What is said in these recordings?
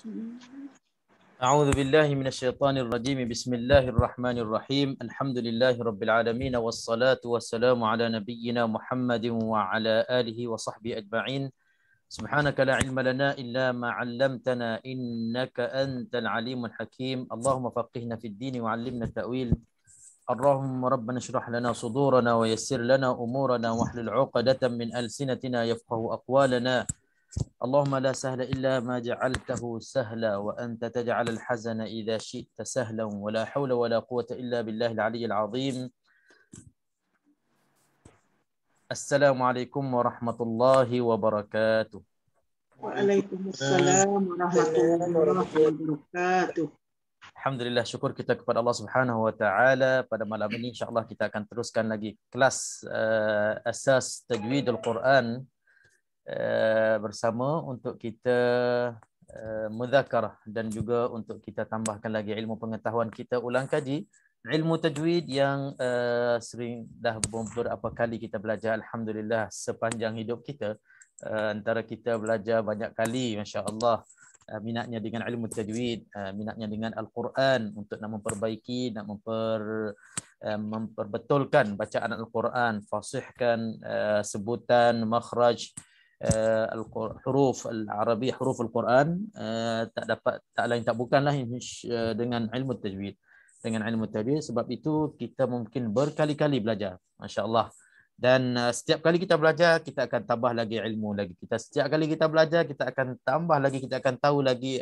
أعوذ بالله من الشيطان الرجيم بسم الله الرحمن الرحيم الحمد لله رب العالمين والصلاة والسلام على نبينا محمد وعلى آله وصحبه أجمعين سبحانك لا علم لنا إلا ما علمتنا إنك أنت العليم الحكيم اللهم فقهنا في الدين وعلمنا التأويل اللهم ربنا اشرح لنا صدورنا ويسر لنا أمورنا واحلل عقدة من ألسنتنا يفقه أقوالنا اللهم لا سهل إلا ما جعلته سهلا وأنت تجعل الحزن إذا شئت سهلا ولا حول ولا قوة إلا بالله العلي العظيم السلام عليكم ورحمة الله وبركاته. Waalaikumsalam warahmatullahi wabarakatuh. Alhamdulillah, syukur kita kepada Allah Subhanahu Wa Taala. Pada malam ini insya-Allah kita akan teruskan lagi kelas asas tajwid Al-Quran bersama untuk kita mudzakarah dan juga untuk kita tambahkan lagi ilmu pengetahuan kita, ulang kaji ilmu tajwid yang sering dah beberapa kali kita belajar. Alhamdulillah, sepanjang hidup kita antara kita belajar banyak kali, masya-Allah, minatnya dengan ilmu tajwid, minatnya dengan Al-Quran untuk nak memperbaiki, nak memperbetulkan bacaan Al-Quran, fasihkan sebutan makhraj huruf al-Arabi, huruf Al-Quran, tak lain tak bukanlah dengan ilmu tajwid. Dengan ilmu tajwid, sebab itu kita mungkin berkali-kali belajar, masya-Allah. Dan setiap kali kita belajar, kita akan tambah lagi ilmu lagi. Setiap kali kita belajar, kita akan tambah lagi, kita akan tahu lagi,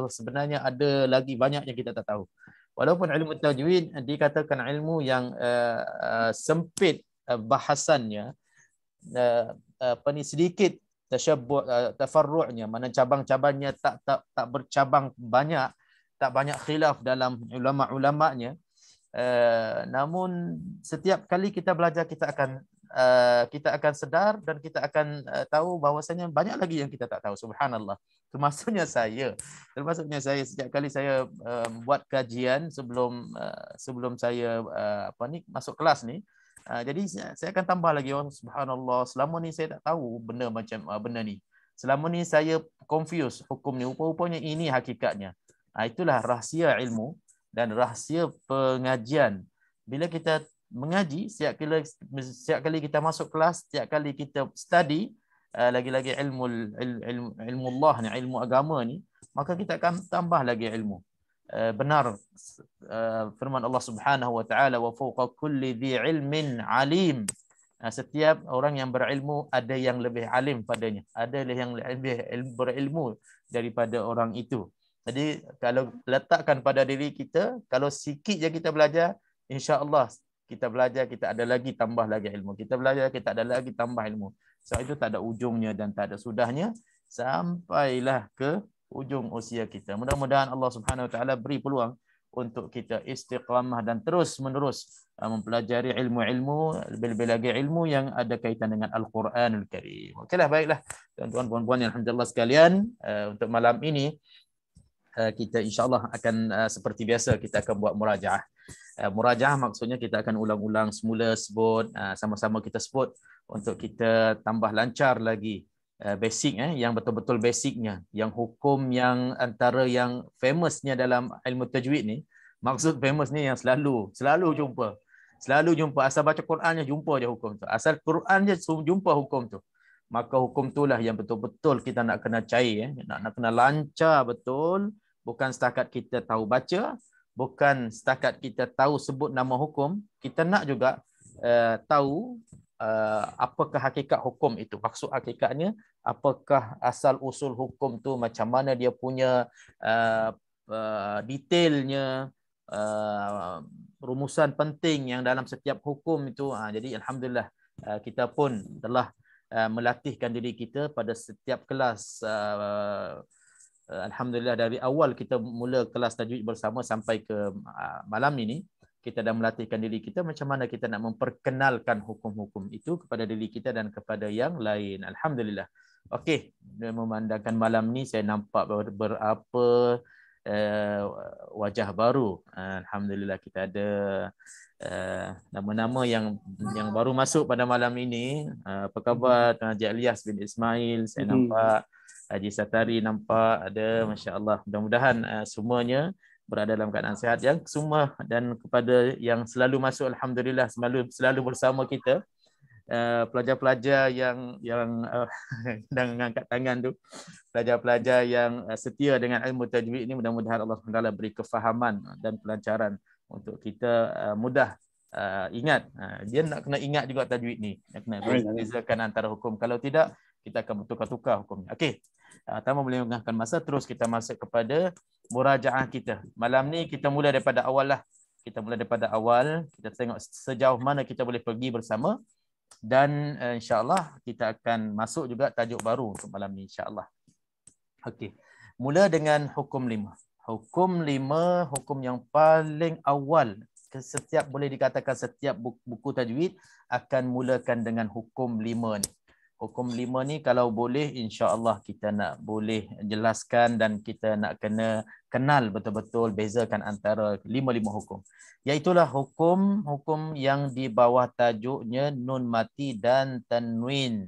sebenarnya ada lagi banyak yang kita tak tahu. Walaupun ilmu tajwid dikatakan ilmu yang sempit bahasannya, sedikit tafarru'nya, mana cabang-cabangnya tak bercabang banyak, tak banyak khilaf dalam ulama-ulamanya. Namun setiap kali kita belajar, kita akan sedar dan kita akan tahu bahawasanya banyak lagi yang kita tak tahu. Subhanallah. Termasuknya saya setiap kali saya buat kajian sebelum saya masuk kelas ni. Jadi saya akan tambah lagi, oh subhanallah, selama ni saya tak tahu benda macam benda ni. Selama ni saya confuse hukum ni, rupa-rupanya ini hakikatnya. Itulah rahsia ilmu dan rahsia pengajian. Bila kita mengaji, setiap kali kita masuk kelas, setiap kali kita study lagi-lagi ilmu Allah ni, ilmu agama ni, maka kita akan tambah lagi ilmu. Benar firman Allah Subhanahu Wa Taala, wa fawqa kulli dhi ilmin alim. Setiap orang yang berilmu ada yang lebih alim padanya, ada yang lebih berilmu daripada orang itu. Jadi kalau letakkan pada diri kita, kalau sikit je kita belajar, insya-Allah kita belajar, kita ada lagi tambah lagi ilmu. Kita belajar, kita ada lagi tambah ilmu. Sebab itu tak ada ujungnya dan tak ada sudahnya sampailah ke ujung usia kita. Mudah-mudahan Allah Subhanahu Wa Taala beri peluang untuk kita istiqamah dan terus-menerus mempelajari ilmu-ilmu, lebih-lebih lagi ilmu yang ada kaitan dengan Al-Quranul Karim. Okeylah, baiklah tuan-tuan puan-puan yang alhamdulillah sekalian, untuk malam ini kita insya-Allah akan seperti biasa kita akan buat murajaah. Murajaah maksudnya kita akan ulang-ulang semula sebut, sama-sama kita sebut untuk kita tambah lancar lagi basic, yang betul-betul basicnya, yang hukum yang antara yang famousnya dalam ilmu tajwid ni. Maksud famous ni yang selalu jumpa, asal baca Qurannya jumpa je hukum tu, asal Quran je jumpa hukum tu. Maka hukum itulah yang betul-betul kita nak kena cair, nak kena lancar betul. Bukan setakat kita tahu baca, bukan setakat kita tahu sebut nama hukum, kita nak juga tahu apakah hakikat hukum itu. Maksud hakikatnya, apakah asal usul hukum tu, macam mana dia punya detailnya, rumusan penting yang dalam setiap hukum itu. Jadi alhamdulillah kita pun telah melatihkan diri kita pada setiap kelas. Alhamdulillah dari awal kita mula kelas tajwid bersama sampai ke malam ini, kita dah melatihkan diri kita macam mana kita nak memperkenalkan hukum-hukum itu kepada diri kita dan kepada yang lain. Alhamdulillah. Okey, memandangkan malam ni saya nampak berapa wajah baru. Alhamdulillah, kita ada nama-nama yang baru masuk pada malam ini. Apa khabar Tuan Haji Ilyas bin Ismail? Saya nampak Haji Satari nampak ada, masya-Allah. Mudah-mudahan semuanya berada dalam keadaan sihat yang semua, dan kepada yang selalu masuk, alhamdulillah selalu bersama kita. Pelajar-pelajar yang dan mengangkat tangan tu, pelajar-pelajar yang setia dengan ilmu tajwid ini, mudah-mudahan Allah SWT beri kefahaman dan pelancaran untuk kita mudah ingat. Dia nak kena ingat juga tajwid ni, nak kena bezakan antara hukum. Kalau tidak, kita akan bertukar-tukar hukumnya. Okey. Tanpa melengahkan masa, terus kita masuk kepada murajaah kita. Malam ni kita mula daripada awal lah. Kita mula daripada awal, kita tengok sejauh mana kita boleh pergi bersama, dan insya-Allah kita akan masuk juga tajuk baru untuk malam ni, insya-Allah. Okey. Mula dengan hukum 5. Hukum 5, hukum yang paling awal. Setiap, boleh dikatakan setiap buku tajwid akan mulakan dengan hukum 5 ni. Hukum 5 ni kalau boleh, insya-Allah kita nak boleh jelaskan dan kita nak kena kenal betul-betul bezakan antara 5 hukum. Iaitulah hukum yang di bawah tajuknya nun mati dan tanwin.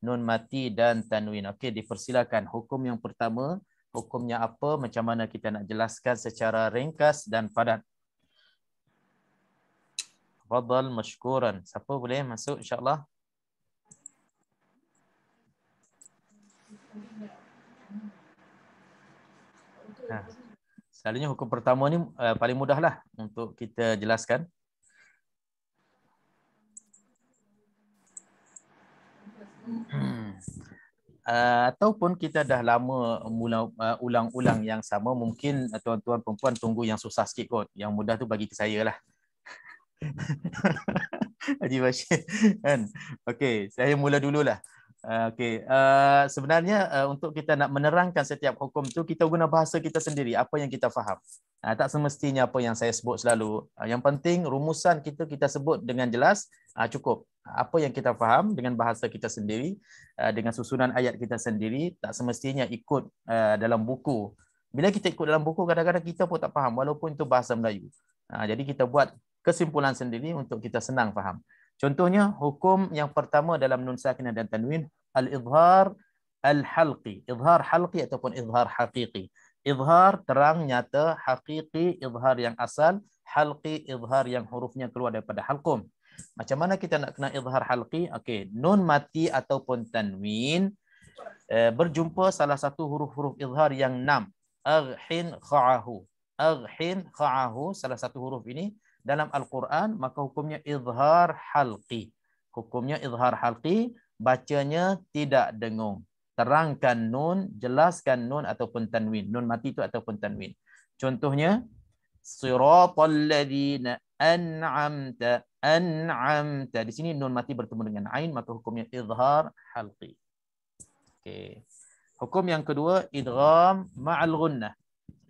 Nun mati dan tanwin. Okey, dipersilakan. Hukum yang pertama, hukumnya apa, macam mana kita nak jelaskan secara ringkas dan padat. Tafadhal mashkuran. Siapa boleh masuk, insya-Allah? Selalunya hukum pertama ni paling mudahlah untuk kita jelaskan. Ataupun kita dah lama ulang-ulang yang sama, mungkin tuan-tuan perempuan tunggu yang susah sikit kot. Yang mudah tu bagi ke saya lah. Haji Bashir kan. Okey, saya mula dululah. Okey, sebenarnya untuk kita nak menerangkan setiap hukum tu, kita guna bahasa kita sendiri, apa yang kita faham. Tak semestinya apa yang saya sebut selalu. Yang penting rumusan kita sebut dengan jelas, cukup. Apa yang kita faham dengan bahasa kita sendiri, dengan susunan ayat kita sendiri, tak semestinya ikut dalam buku. Bila kita ikut dalam buku, kadang-kadang kita pun tak faham walaupun itu bahasa Melayu. Jadi kita buat kesimpulan sendiri untuk kita senang faham. Contohnya, hukum yang pertama dalam nun sakinah dan tanwin, al-izhar al-halqi. Izhar halqi ataupun izhar haqiqi. Izhar terang, nyata, haqiqi, izhar yang asal, halqi, izhar yang hurufnya keluar daripada halqum. Macam mana kita nak kena izhar halqi? Okey, nun mati ataupun tanwin berjumpa salah satu huruf-huruf izhar yang 6. Aghin kha'ahu. Aghin kha'ahu, salah satu huruf ini dalam Al-Quran, maka hukumnya izhar halqi. Hukumnya izhar halqi, bacanya tidak dengung. Terangkan nun, jelaskan nun ataupun tanwin. Nun mati itu ataupun tanwin. Contohnya, siratal ladzina an'amta. An'amta. Di sini nun mati bertemu dengan ain, maka hukumnya izhar halqi. Okey. Hukum yang kedua, idgham ma'al ghunnah.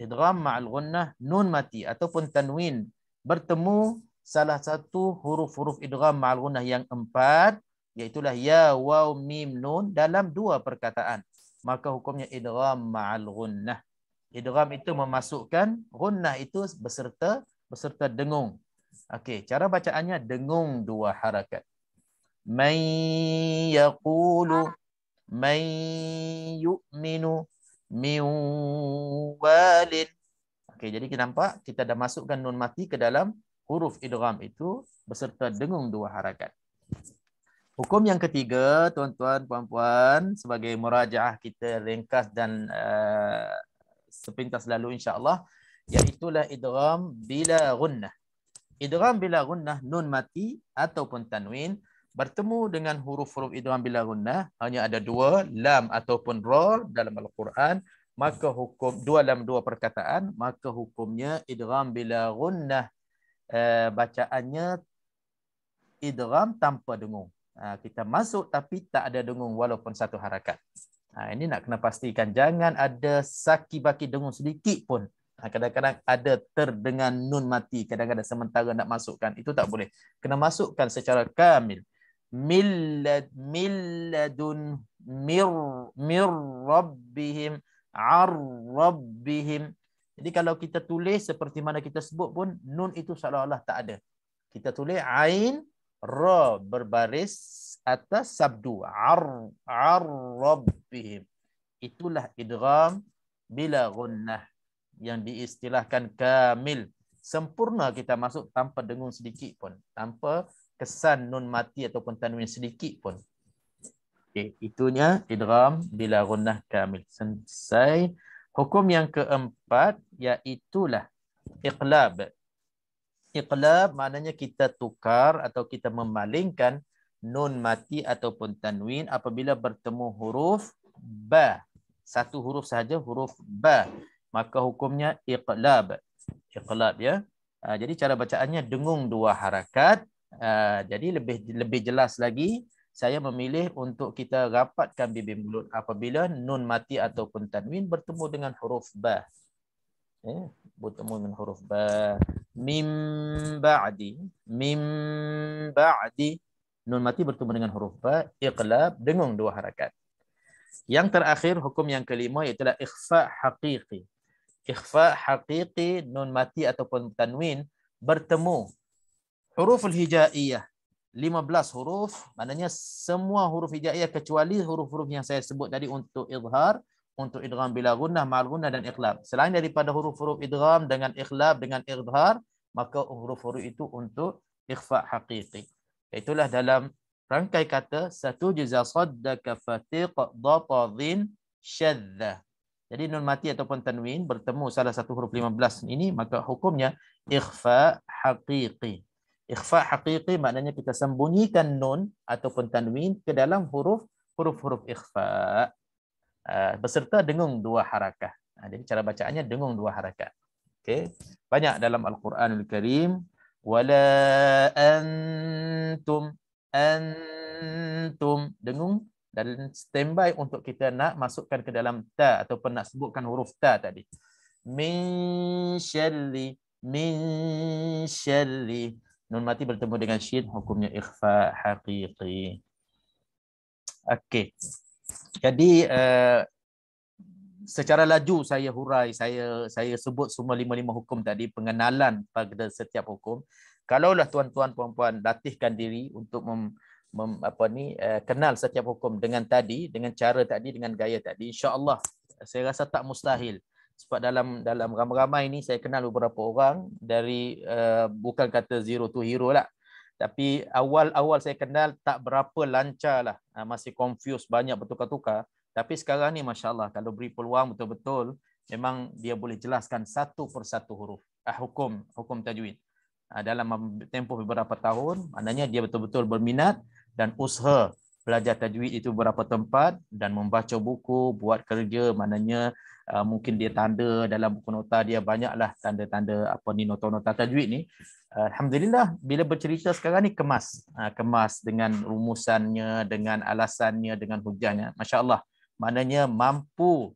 Idgham ma'al ghunnah, nun mati ataupun tanwin bertemu salah satu huruf-huruf idgham ma'al ghunnah yang 4, iaitulah ya, waw, mim, nun dalam 2 perkataan. Maka hukumnya idgham ma'al ghunnah. Idgham itu memasukkan ghunnah itu beserta dengung. Okey, cara bacaannya dengung 2 harakat. Man yaqulu, man yu'minu, min walid. Okey, jadi kita nampak kita dah masukkan nun mati ke dalam huruf idgham itu beserta dengung 2 harakat. Hukum yang ketiga, tuan-tuan, puan-puan, sebagai murajaah kita ringkas dan sepintas lalu, insya-Allah, iaitulah idgham bila ghunnah. Idgham bila ghunnah, nun mati ataupun tanwin bertemu dengan huruf-huruf idgham bila ghunnah, hanya ada 2, lam ataupun ra dalam Al-Quran. Maka hukum 2 dalam 2 perkataan, maka hukumnya idgham bila ghunnah, bacaannya idgham tanpa dengung. Kita masuk tapi tak ada dengung walaupun 1 harakat. Ini nak kena pastikan, jangan ada saki-baki dengung sedikit pun. Kadang-kadang ada terdengar nun mati, kadang-kadang sementara nak masukkan, itu tak boleh. Kena masukkan secara kamil. Milladun mir rabbihim ar-rabbihim. Jadi kalau kita tulis seperti mana kita sebut pun, nun itu seolah-olah tak ada. Kita tulis ain, ra berbaris atas sabdu, ar-rabbihim. Itulah idgham bila gunnah yang diistilahkan kamil. Sempurna kita masuk tanpa dengung sedikit pun. Tanpa kesan nun mati ataupun tanwin sedikit pun. Okay, itunya idgham bila gunnah kamil. Selesai. Hukum yang keempat iaitulah iqlab. Iqlab maknanya kita tukar atau kita memalingkan nun mati ataupun tanwin apabila bertemu huruf ba. Satu huruf sahaja, huruf ba. Maka hukumnya iqlab. Iqlab ya. Jadi cara bacaannya dengung dua harakat. Jadi lebih jelas lagi, saya memilih untuk kita rapatkan bibir mulut apabila nun mati ataupun tanwin bertemu dengan huruf ba. Bertemu dengan huruf ba. Mim ba'di. Mim ba'di. Nun mati bertemu dengan huruf ba. Iqlab, dengung dua harakat. Yang terakhir, hukum yang kelima iaitulah ikhfa haqiqi. Ikhfa haqiqi, nun mati ataupun tanwin bertemu huruf al-hijaiyah. 15 huruf, maknanya semua huruf hijaiyah kecuali huruf-huruf yang saya sebut tadi untuk izhar, untuk idgham bila gunnah, ma'al gunnah dan iqlab. Selain daripada huruf-huruf idgham dengan iqlab dengan izhar, maka huruf-huruf itu untuk ikhfa haqiqi. Itulah dalam rangkai kata satu jaza saddaka fatiq datadhin syaddah. Jadi nun mati ataupun tanwin bertemu salah satu huruf 15 ini, maka hukumnya ikhfa haqiqi. Ikhfa haqiqi maknanya kita sembunyikan nun ataupun tanwin ke dalam huruf-huruf ikhfa. Beserta dengung dua harakah. Jadi cara bacaannya dengung dua harakat. Okey. Banyak dalam Al-Quranul Karim. Wala antum. Antum. Dengung dan standby untuk kita nak masukkan ke dalam ta ataupun nak sebutkan huruf ta tadi. Min syarri. Min syarri. Nun mati bertemu dengan syin, hukumnya ikhfa haqiqi. Okey. Jadi secara laju saya hurai, saya sebut semua 5 hukum tadi, pengenalan pada setiap hukum. Kalaulah tuan-tuan puan-puan latihkan diri untuk kenal setiap hukum dengan cara tadi, dengan gaya tadi, insya-Allah saya rasa tak mustahil. Sebab dalam ramai-ramai ini saya kenal beberapa orang dari bukan kata zero to hero lah. Tapi awal-awal saya kenal tak berapa lancar lah. Masih confused, banyak bertukar-tukar. Tapi sekarang ni Masya Allah, kalau beri peluang betul-betul, memang dia boleh jelaskan satu persatu huruf. Hukum tajwid. Dalam tempoh beberapa tahun, maknanya dia betul-betul berminat dan usaha belajar tajwid itu beberapa tempat dan membaca buku, buat kerja, maknanya mungkin dia tanda dalam buku nota dia banyaklah tanda-tanda nota-nota tajwid ni. Alhamdulillah bila bercerita sekarang ni kemas dengan rumusannya, dengan alasannya, dengan hujahnya. Masya-Allah. Maknanya mampu,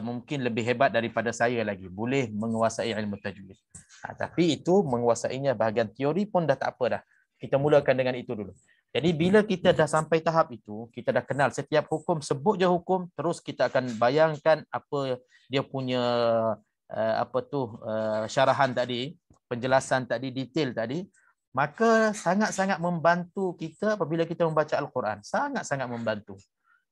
mungkin lebih hebat daripada saya lagi, boleh menguasai ilmu tajwid. Tapi itu menguasainya bahagian teori pun dah tak apa dah. Kita mulakan dengan itu dulu. Jadi bila kita dah sampai tahap itu, kita dah kenal setiap hukum, sebut je hukum, terus kita akan bayangkan apa dia punya syarahan tadi, penjelasan tadi, detail tadi, maka sangat-sangat membantu kita apabila kita membaca Al-Quran. Sangat-sangat membantu.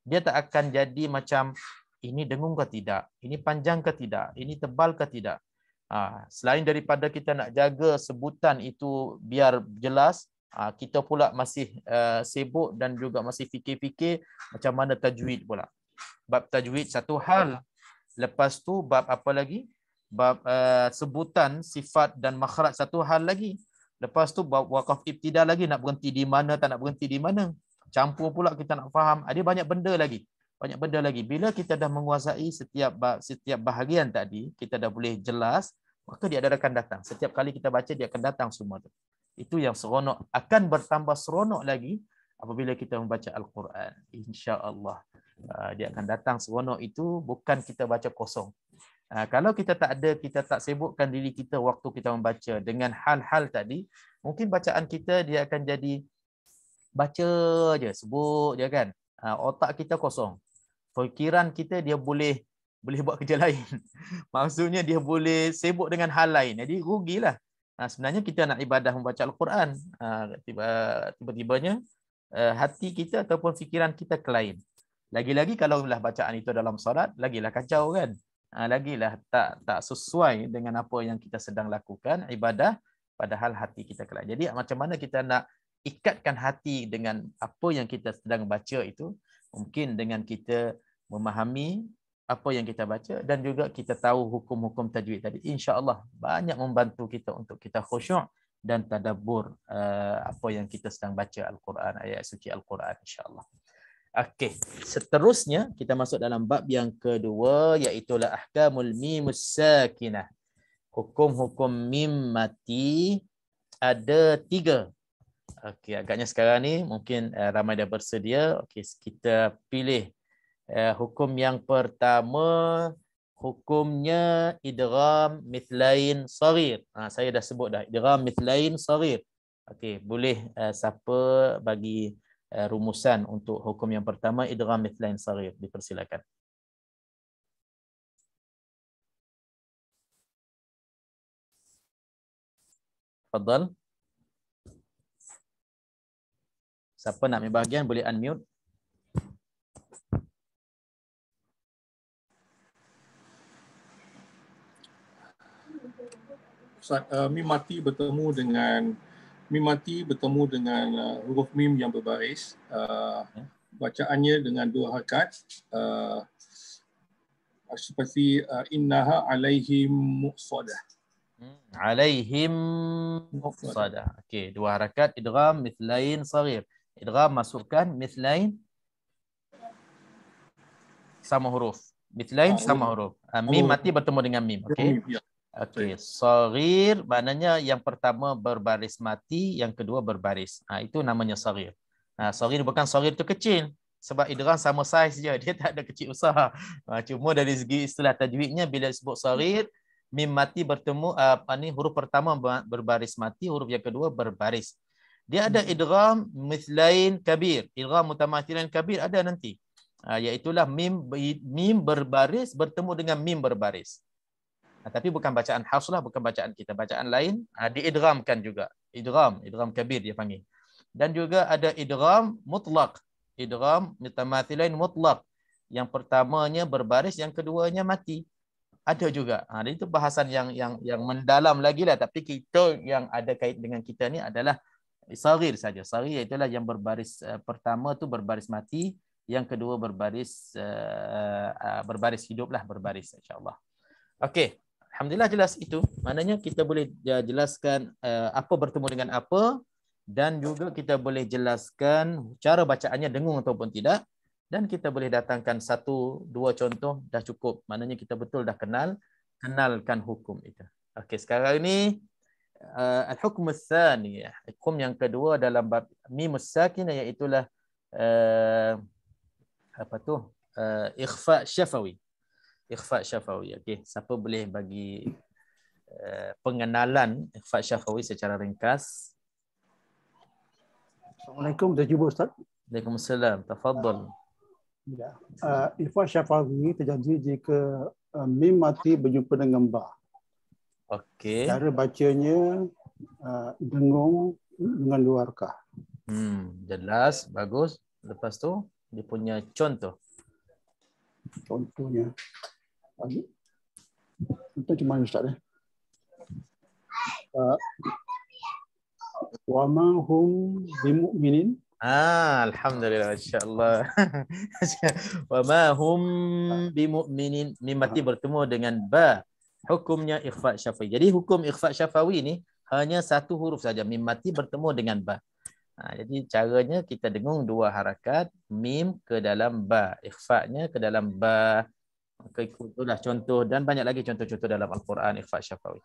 Dia tak akan jadi macam ini dengung ke tidak, ini panjang ke tidak, ini tebal ke tidak. Selain daripada kita nak jaga sebutan itu biar jelas, kita pula masih sibuk dan juga masih fikir-fikir macam mana tajwid pula. Bab tajwid satu hal. Lepas tu bab apa lagi? Bab sebutan, sifat dan makhraj satu hal lagi. Lepas tu bab waqaf ibtida lagi, nak berhenti di mana, tak nak berhenti di mana. Campur pula kita nak faham. Ada banyak benda lagi. Banyak benda lagi. Bila kita dah menguasai setiap bahagian tadi, kita dah boleh jelas, maka dia akan datang. Setiap kali kita baca, dia akan datang semua tu. Itu yang seronok. Akan bertambah seronok lagi apabila kita membaca Al-Quran. InsyaAllah. Dia akan datang seronok itu, bukan kita baca kosong. Kalau kita tak sibukkan diri kita waktu kita membaca dengan hal-hal tadi, mungkin bacaan kita dia akan jadi baca je, sebut je kan. Otak kita kosong. Fikiran kita dia boleh buat kerja lain. Maksudnya dia boleh sibuk dengan hal lain. Jadi rugilah. Sebenarnya kita nak ibadah membaca Al-Quran. Tiba-tibanya hati kita ataupun fikiran kita ke lain. Lagi-lagi kalau bacaan itu dalam solat, lagilah kacau kan. Lagilah tak sesuai dengan apa yang kita sedang lakukan ibadah, padahal hati kita kelak. Jadi macam mana kita nak ikatkan hati dengan apa yang kita sedang baca itu? Mungkin dengan kita memahami apa yang kita baca dan juga kita tahu hukum-hukum tajwid tadi. InsyaAllah banyak membantu kita untuk kita khusyuk dan tadabbur apa yang kita sedang baca Al-Quran, ayat suci Al-Quran, insyaAllah. Okey, seterusnya kita masuk dalam bab yang kedua, iaitu ahkamul mim sakinah. Hukum-hukum mim mati ada 3. Okey, agaknya sekarang ni mungkin ramai dah bersedia. Okey, kita pilih hukum yang pertama. Hukumnya idgham mithlain saghir. Saya dah sebut dah, idgham mithlain saghir. Okey, boleh siapa bagi rumusan untuk hukum yang pertama, idgham mithlain saghir, dipersilakan. Tafadhal. Siapa nak ambil bahagian boleh unmute. Ustaz, mim mati bertemu dengan huruf mim yang berbaris. Bacaannya dengan 2 harakat, seperti innaha alaihim muqsadah. Alaihim muqsadah. Okey, 2 harakat, idgham mithlain saghir. Idgham masukkan, mithlain sama huruf. Mithlain sama huruf. Mim mati bertemu dengan mim. Okey. Okey, saghir maknanya yang pertama berbaris mati, yang kedua berbaris. Itu namanya saghir. Saghir bukan saghir tu kecil, sebab idgham sama saiz je, dia tak ada kecil besar. Cuma dari segi istilah tajwidnya bila disebut saghir, mim mati bertemu huruf pertama berbaris mati, huruf yang kedua berbaris. Dia ada idgham mithlain kabir, idgham mutamathilan kabir ada nanti. Iaitulah mim berbaris bertemu dengan mim berbaris. Tapi bukan bacaan hafs lah, bukan bacaan kita. Bacaan lain diidghamkan juga. Idgham kabir dia panggil. Dan juga ada idgham mutlaq. Idgham mutamathilain mutlaq. Yang pertamanya berbaris, yang keduanya mati. Ada juga. Itu bahasan yang mendalam lagi lah. Tapi kita yang ada kait dengan kita ni adalah saghir saja. Saghir itulah yang berbaris pertama tu berbaris mati, yang kedua berbaris hidup lah, berbaris, insya-Allah. Okey. Alhamdulillah jelas itu. Maknanya kita boleh jelaskan apa bertemu dengan apa, dan juga kita boleh jelaskan cara bacaannya dengung ataupun tidak, dan kita boleh datangkan 1-2 contoh dah cukup. Maknanya kita betul dah kenalkan hukum itu. Okey, sekarang ini al-hukm ats-tsani, hukum yang kedua dalam bab mim sakinah, iaitu ikhfa syafawi. Ikhfa syafawi. Okey, siapa boleh bagi pengenalan ikhfa syafawi secara ringkas? Assalamualaikum, dah jumpa Ustaz. Waalaikumsalam. Tafadhal. Ya. Ikhfa syafawi terjadi jika mim mati berjumpa dengan ba. Okey. Cara bacanya dengung dengan 2 harakat. Jelas, bagus. Lepas tu dia punya contoh. Contohnya contoh macam mana Ustaz? Wa ma hum bimu'minin. Alhamdulillah, masya-Allah. Wa ma hum bimu'minin, mim mati bertemu dengan ba. Hukumnya ikhfa syafawi. Jadi hukum ikhfa syafawi ni hanya 1 huruf saja, mim mati bertemu dengan ba. Jadi caranya kita dengung 2 harakat, mim ke dalam ba, ikhfa-nya ke dalam ba. Itulah contoh, dan banyak lagi contoh-contoh dalam Al-Quran ikhfa syafawi.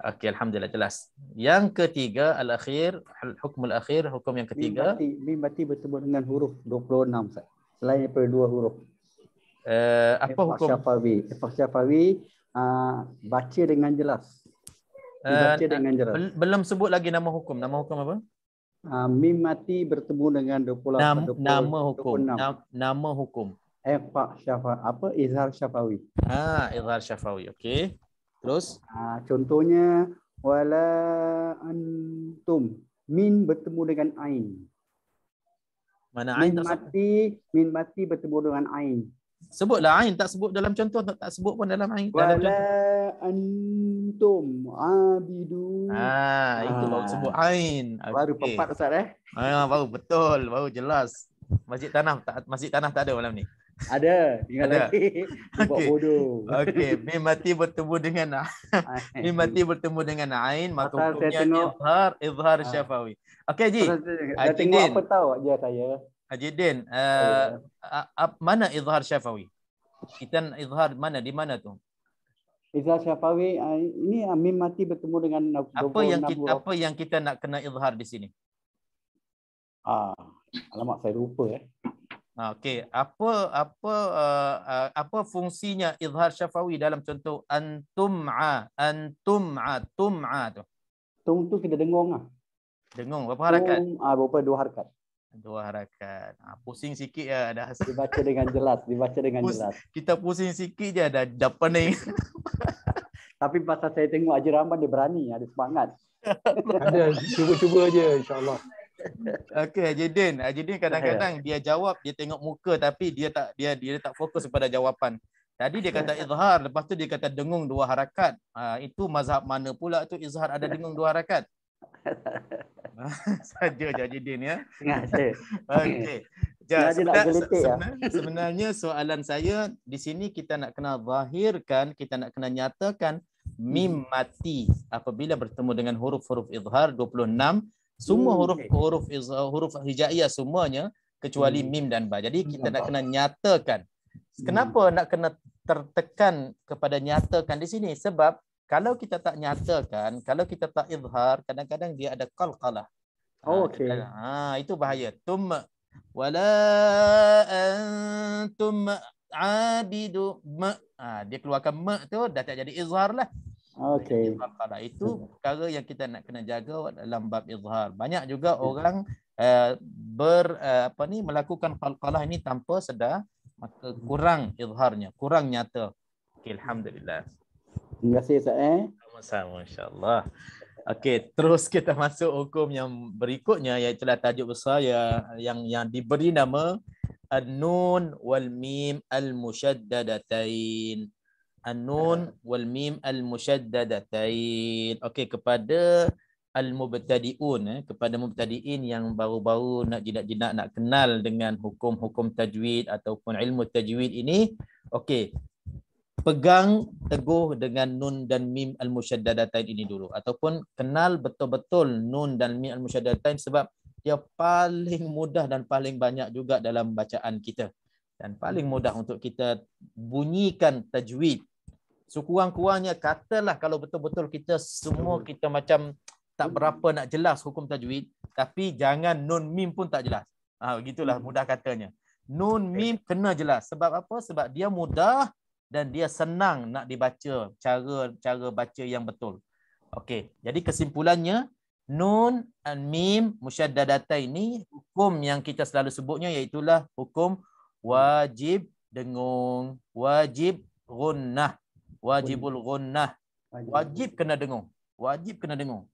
Okey, alhamdulillah jelas. Yang ketiga, al-akhir, hukum al-akhir, hukum yang ketiga. Mim mati bertemu dengan huruf 26 Ustaz. Selain daripada 2 huruf. Apa hukum? Ikhfa syafawi baca dengan jelas. Dibaca dengan jelas. Belum sebut lagi nama hukum. Nama hukum apa? Mim mati bertemu dengan 28. Nama hukum. Nama hukum. Ikhfa syafawi, izhar syafawi. Izhar syafawi. Okey. Terus contohnya wala antum, min bertemu dengan ain. Mana ain tak sebut? Min mati bertemu dengan ain. Sebutlah ain, tak sebut dalam contoh, tak sebut pun dalam ain. Dalam Wala contoh. antum abidun. Itu baru sebut ain. Baru Okey. pepat Ustaz Baru betul, baru jelas. Masjid tanah tak ada malam ni. Ada, tinggal Ada. lagi. Dia buat Okey. bodoh. Okey, mim mati bertemu dengan mim mati bertemu dengan ain, maka Pasal saya hukumnya tengok- izhar syafawi. Okey Ji. Dah tengok apa tahu aja saya. Haji Din, mana izhar syafawi? Kita izhar mana, di mana tu? Izhar Syafawi ini mim mati bertemu dengan 26 huruf. Apa yang kita nak kena izhar di sini? Alamak saya lupa Okey, apa fungsinya izhar syafawi dalam contoh antum'a tu? Tung tu kita dengung lah. Dengung berapa harakat? Berapa 2 harakat. 2 harakat. Pusing sikit ya dah. Dibaca dengan jelas, jelas. Kita pusing sikit je dah pening. Tapi pasal saya tengok Haji Rahman dia berani, ada semangat. Ada, cuba-cuba je insya-Allah. Okey, Haji Din kadang-kadang dia jawab, dia tengok muka tapi dia tak fokus pada jawapan. Tadi dia kata izhar, lepas tu dia kata dengung 2 harakat. Itu mazhab mana pula tu izhar ada dengung 2 harakat? Saja je Haji Din ya. Sengaja. Okey. Sebenarnya soalan saya di sini kita nak kena zahirkan, kita nak kena nyatakan mim mati apabila bertemu dengan huruf-huruf izhar 26, semua huruf hijaiyah semuanya kecuali mim dan ba. Jadi kita nak kena nyatakan. Kenapa nak kena tertekan kepada nyatakan di sini? Sebab kalau kita tak nyatakan, kalau kita tak izhar, kadang-kadang dia ada qalqalah. Okey. Itu bahaya. Wala antum abidu ma. Dia keluarkan ma tu dah tak jadi izhar lah. Okey. Itu perkara yang kita nak kena jaga dalam bab izhar. Banyak juga orang melakukan qalqalah ini tanpa sedar, maka kurang izharnya, kurang nyata. Okey, alhamdulillah. Terima kasih Ustaz. Sama-sama, insya-Allah. Okey, terus kita masuk hukum yang berikutnya, iaitu tajuk besar yang diberi nama An-Nun wal Mim al-Musyaddadatain. An-Nun wal Mim al-Musyaddadatain. Okey, kepada al-mubtadi'un, kepada mubtadi'in yang baru-baru nak jinak-jinak nak kenal dengan hukum-hukum tajwid ataupun ilmu tajwid ini, okey, pegang teguh dengan nun dan mim al-musyaddadatain ini dulu, ataupun kenal betul-betul nun dan mim al-musyaddadatain, sebab dia paling mudah dan paling banyak juga dalam bacaan kita dan paling mudah untuk kita bunyikan tajwid. Sekurang-kurangnya katalah kalau betul-betul kita semua kita macam tak berapa nak jelas hukum tajwid, tapi jangan nun mim pun tak jelas. Begitulah mudah katanya. Nun mim kena jelas. Sebab apa? Sebab dia mudah dan dia senang nak dibaca, cara baca yang betul. Okey, jadi kesimpulannya nun dan mim musyaddadatain ini hukum yang kita selalu sebutnya iaitulah hukum wajib dengung, wajib gunnah, wajibul gunnah. Wajib kena dengung, wajib kena dengung.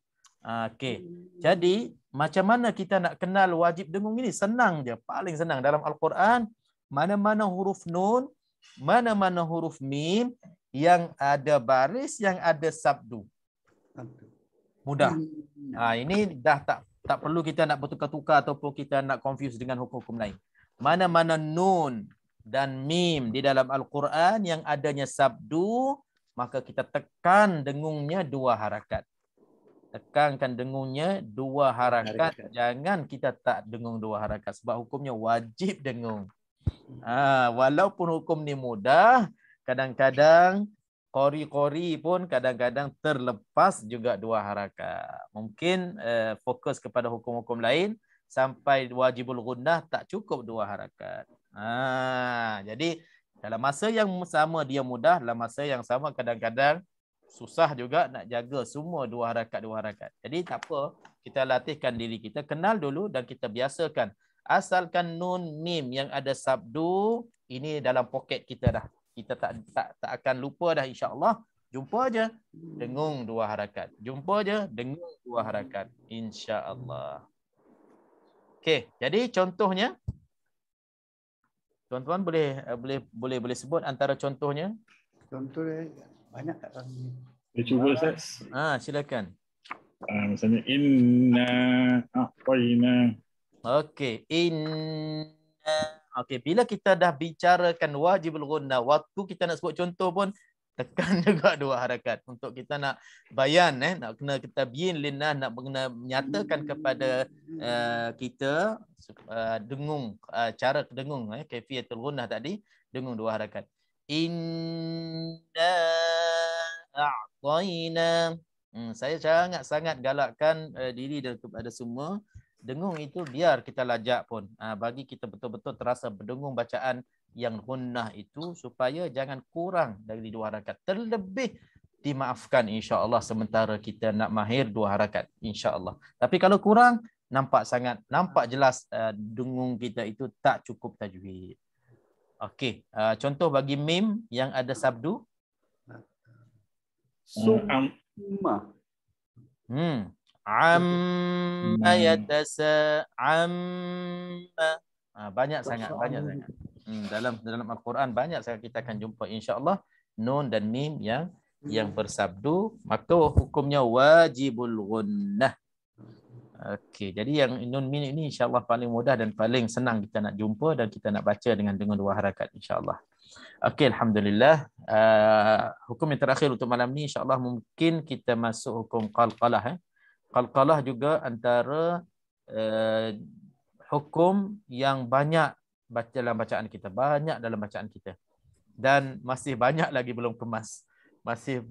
Okey. Jadi macam mana kita nak kenal wajib dengung ini? Senang je, paling senang dalam Al-Quran, mana-mana huruf nun, mana-mana huruf mim yang ada baris, yang ada sabdu. Mudah. Ini dah tak perlu kita nak bertukar-tukar ataupun kita nak confuse dengan hukum-hukum lain. Mana-mana nun dan mim di dalam Al-Quran yang adanya sabdu, maka kita tekan dengungnya 2 harakat. Tekankan dengungnya 2 harakat. Jangan kita tak dengung 2 harakat sebab hukumnya wajib dengung. Walaupun hukum ni mudah, kadang-kadang qori-qori pun kadang-kadang terlepas juga 2 harakat. Mungkin fokus kepada hukum-hukum lain sampai wajibul gunnah tak cukup 2 harakat. Jadi dalam masa yang sama dia mudah, dalam masa yang sama kadang-kadang susah juga nak jaga semua 2 harakat. Jadi tak apa, kita latihkan diri kita, kenal dulu dan kita biasakan. Asalkan nun mim yang ada sabdu ini dalam poket kita dah. Kita tak akan lupa dah, insya-Allah. Jumpa aja dengung 2 harakat. Jumpa aja dengung 2 harakat, insya-Allah. Okey, jadi contohnya tuan-tuan boleh sebut antara contohnya? Contoh dia banyak kat dalam ni. Dia cuba Ustaz. Silakan. Misalnya inna a'tayna. Okey, okey, bila kita dah bicarakan wajibul gunnah, waktu kita nak sebut contoh pun tekan juga 2 harakat untuk kita nak bayan, nak kena kita tabyin linnas, nak kena menyatakan kepada kita dengung, cara dengung, kaifiyatul gunnah tadi, dengung 2 harakat. Inna a'tayna. Saya sangat galakkan diri dan kepada semua, dengung itu biar kita lajak pun, bagi kita betul-betul terasa berdengung bacaan yang gunnah itu, supaya jangan kurang dari 2 harakat. Terlebih dimaafkan insya-Allah sementara kita nak mahir 2 harakat insya-Allah. Tapi kalau kurang, nampak jelas dengung kita itu tak cukup tajwid. Okey, contoh bagi mim yang ada sabdu. Summa. Amma amma. Banyak sangat. Dalam Al-Quran banyak sangat kita akan jumpa insya-Allah nun dan mim yang bersabdu, maka hukumnya wajibul gunnah. Okey, jadi yang nun mim ini insya-Allah paling mudah dan paling senang kita nak jumpa dan kita nak baca dengan 2 harakat insya-Allah. Okey, alhamdulillah. Hukum yang terakhir untuk malam ni insya-Allah mungkin kita masuk hukum qalqalah. Qalqalah juga antara hukum yang banyak dalam bacaan kita, dan masih banyak lagi belum kemas, masih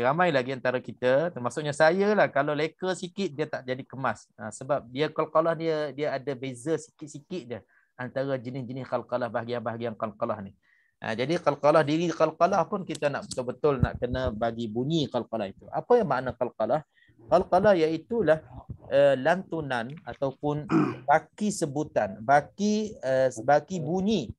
ramai lagi antara kita, termasuknya saya lah, kalau leka sikit dia tak jadi kemas, sebab dia qalqalah dia ada beza sikit-sikit dia antara jenis-jenis qalqalah, bahagian-bahagian qalqalah ni. Jadi qalqalah, diri qalqalah pun kita nak betul-betul nak kena bagi bunyi qalqalah itu. Apa yang makna qalqalah? Qalqalah iaitulah lantunan ataupun baki sebutan, baki bunyi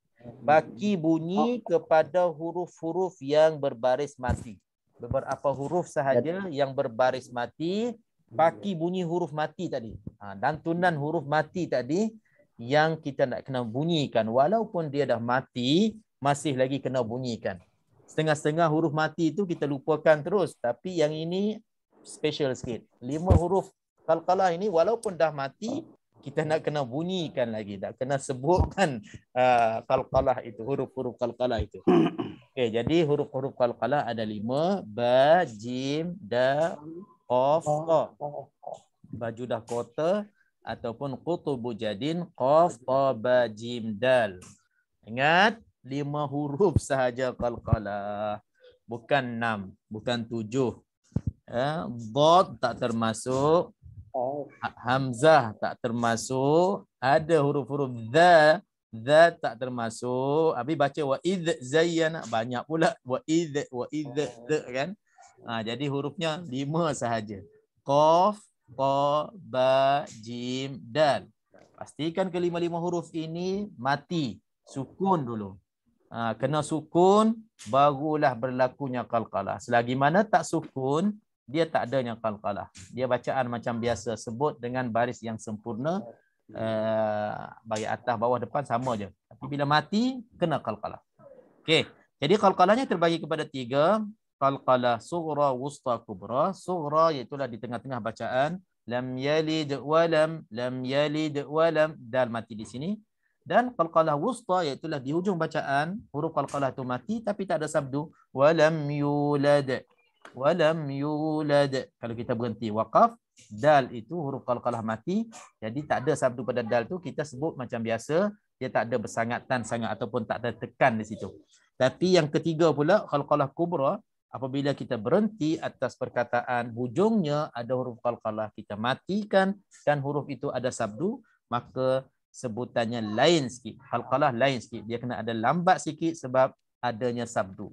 kepada huruf-huruf yang berbaris mati. Beberapa huruf sahaja yang berbaris mati, baki bunyi huruf mati tadi. Lantunan huruf mati tadi yang kita nak kena bunyikan, walaupun dia dah mati masih lagi kena bunyikan. Setengah-setengah huruf mati itu kita lupakan terus, tapi yang ini special sikit. 5 huruf qalqalah ini walaupun dah mati kita nak kena bunyikan lagi, nak kena sebutkan qalqalah itu, huruf-huruf qalqalah itu. Okey, jadi huruf-huruf qalqalah ada 5, ba, jim, da, qaf, ta. Baju dah kota ataupun qutubu jadin, qaf, ta, ba, jim, dal. Ingat, 5 huruf sahaja qalqalah, bukan 6, bukan 7. Dad tak termasuk, hamzah tak termasuk, ada huruf-huruf dha tak termasuk. Habis baca wa idh zayyana, banyak pula wa idh kan. Jadi hurufnya 5 sahaja. Qaf, ta, ba, jim, dal. Pastikan kelima-lima huruf ini mati, sukun dulu. Kena sukun barulah berlakunya qalqalah. Selagi mana tak sukun, dia tak adanya qalqalah. Dia bacaan macam biasa, sebut dengan baris yang sempurna, bagi atas, bawah, depan sama je. Tapi bila mati, kena qalqalah. Okey, jadi qalqalahnya terbagi kepada 3. Qalqalah sughra, wusta, kubra. Sughra iaitulah di tengah-tengah bacaan. Lam yalid walam, dal mati di sini. Dan qalqalah wusta iaitulah di hujung bacaan, huruf qalqalah itu mati tapi tak ada sabdu. Walam yulad. Kalau kita berhenti waqaf, dal itu huruf qalqalah mati, jadi tak ada sabdu pada dal tu, kita sebut macam biasa, dia tak ada bersangatan sangat ataupun tak ada tekan di situ. Tapi yang ketiga pula, qalqalah kubra, apabila kita berhenti atas perkataan hujungnya ada huruf qalqalah, kita matikan dan huruf itu ada sabdu, maka sebutannya lain sikit. Qalqalah lain sikit. Dia kena ada lambat sikit sebab adanya sabdu.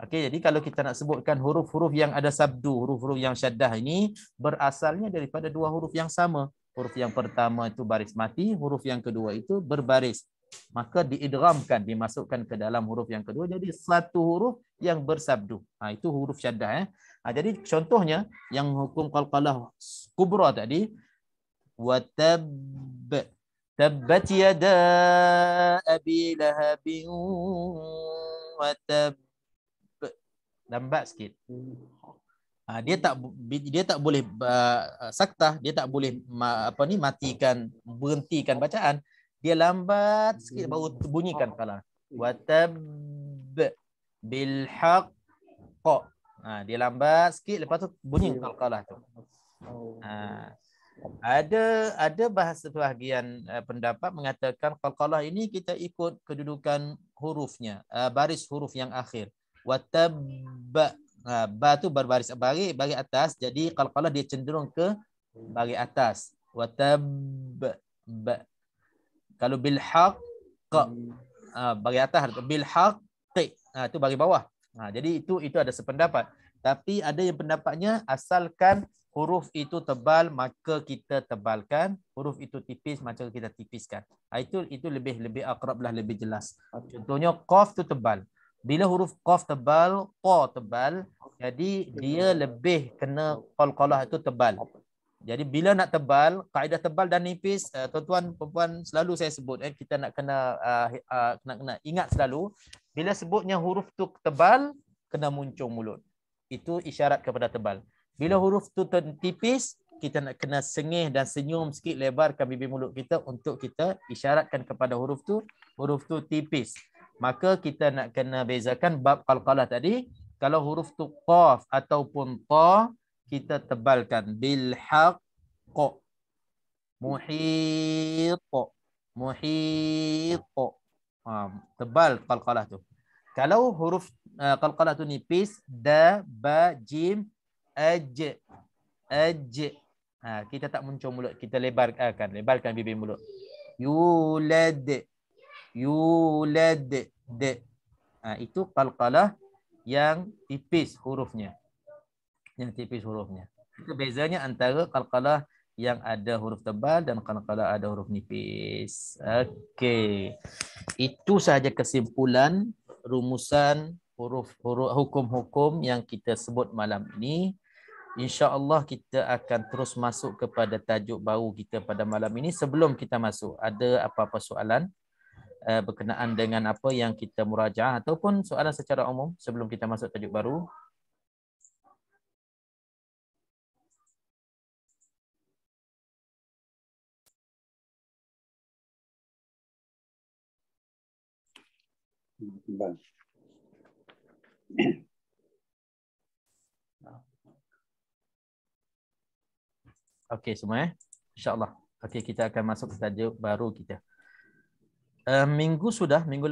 Okey, jadi kalau kita nak sebutkan huruf-huruf yang ada sabdu, huruf-huruf yang syaddah ini berasalnya daripada 2 huruf yang sama. Huruf yang pertama itu baris mati, huruf yang kedua itu berbaris. Maka diidghamkan, dimasukkan ke dalam huruf yang kedua, jadi 1 huruf yang bersabdu. Itu huruf syaddah. Jadi contohnya yang hukum qalqalah kubra tadi, wa tab. Tabbat yada abi lahabin wa tab. Lambat sikit. Dia tak boleh saktah, dia tak boleh berhentikan bacaan. Dia lambat sikit baru bunyikan qalah. Wa tab bil haqq. Dia lambat sikit, lepas tu bunyi qalqalah tu. Ada bahasa bahagian pendapat mengatakan qalqalah ini kita ikut kedudukan hurufnya, baris huruf yang akhir. Watabba, ba tu berbaris baris atas, jadi qalqalah dia cenderung ke baris atas. Watabba. Kalau bil haqq, baris atas, bil haqqi, tu baris bawah. Jadi itu ada sependapat. Tapi ada yang pendapatnya asalkan huruf itu tebal maka kita tebalkan, huruf itu tipis maka kita tipiskan. Itu lebih akrab lah, lebih jelas. Contohnya qaf tu tebal. Bila huruf qaf tebal, qa tebal, jadi dia lebih kena qalqalah itu tebal. Jadi bila nak tebal, kaedah tebal dan nipis, tuan-tuan perempuan selalu saya sebut, kita nak kena ingat selalu, bila sebutnya huruf tu tebal, kena muncung mulut. Itu isyarat kepada tebal. Bila huruf tu tipis, kita nak kena sengih dan senyum sikit, lebarkan bibir mulut kita untuk kita isyaratkan kepada huruf tu tipis. Maka kita nak kena bezakan bab qalqalah tadi. Kalau huruf tu qaf ataupun ta, kita tebalkan bil haqq. Muhit. Tebal qalqalah tu. Kalau huruf qalqalah tu nipis, da, ba, jim, aj. Kita tak muncul mulut, kita lebarkan bibir mulut. Yulad. Itu qalqalah yang tipis hurufnya. Itu bezanya antara qalqalah yang ada huruf tebal dan qalqalah ada huruf nipis. Okey. Itu sahaja kesimpulan rumusan huruf-huruf hukum-hukum yang kita sebut malam ini. InsyaAllah kita akan terus masuk kepada tajuk baru kita pada malam ini. Sebelum kita masuk, ada apa-apa soalan berkenaan dengan apa yang kita murajaah ataupun soalan secara umum sebelum kita masuk tajuk baru? Okey semua InsyaAllah. Okey, kita akan masuk ke tajuk baru kita. Minggu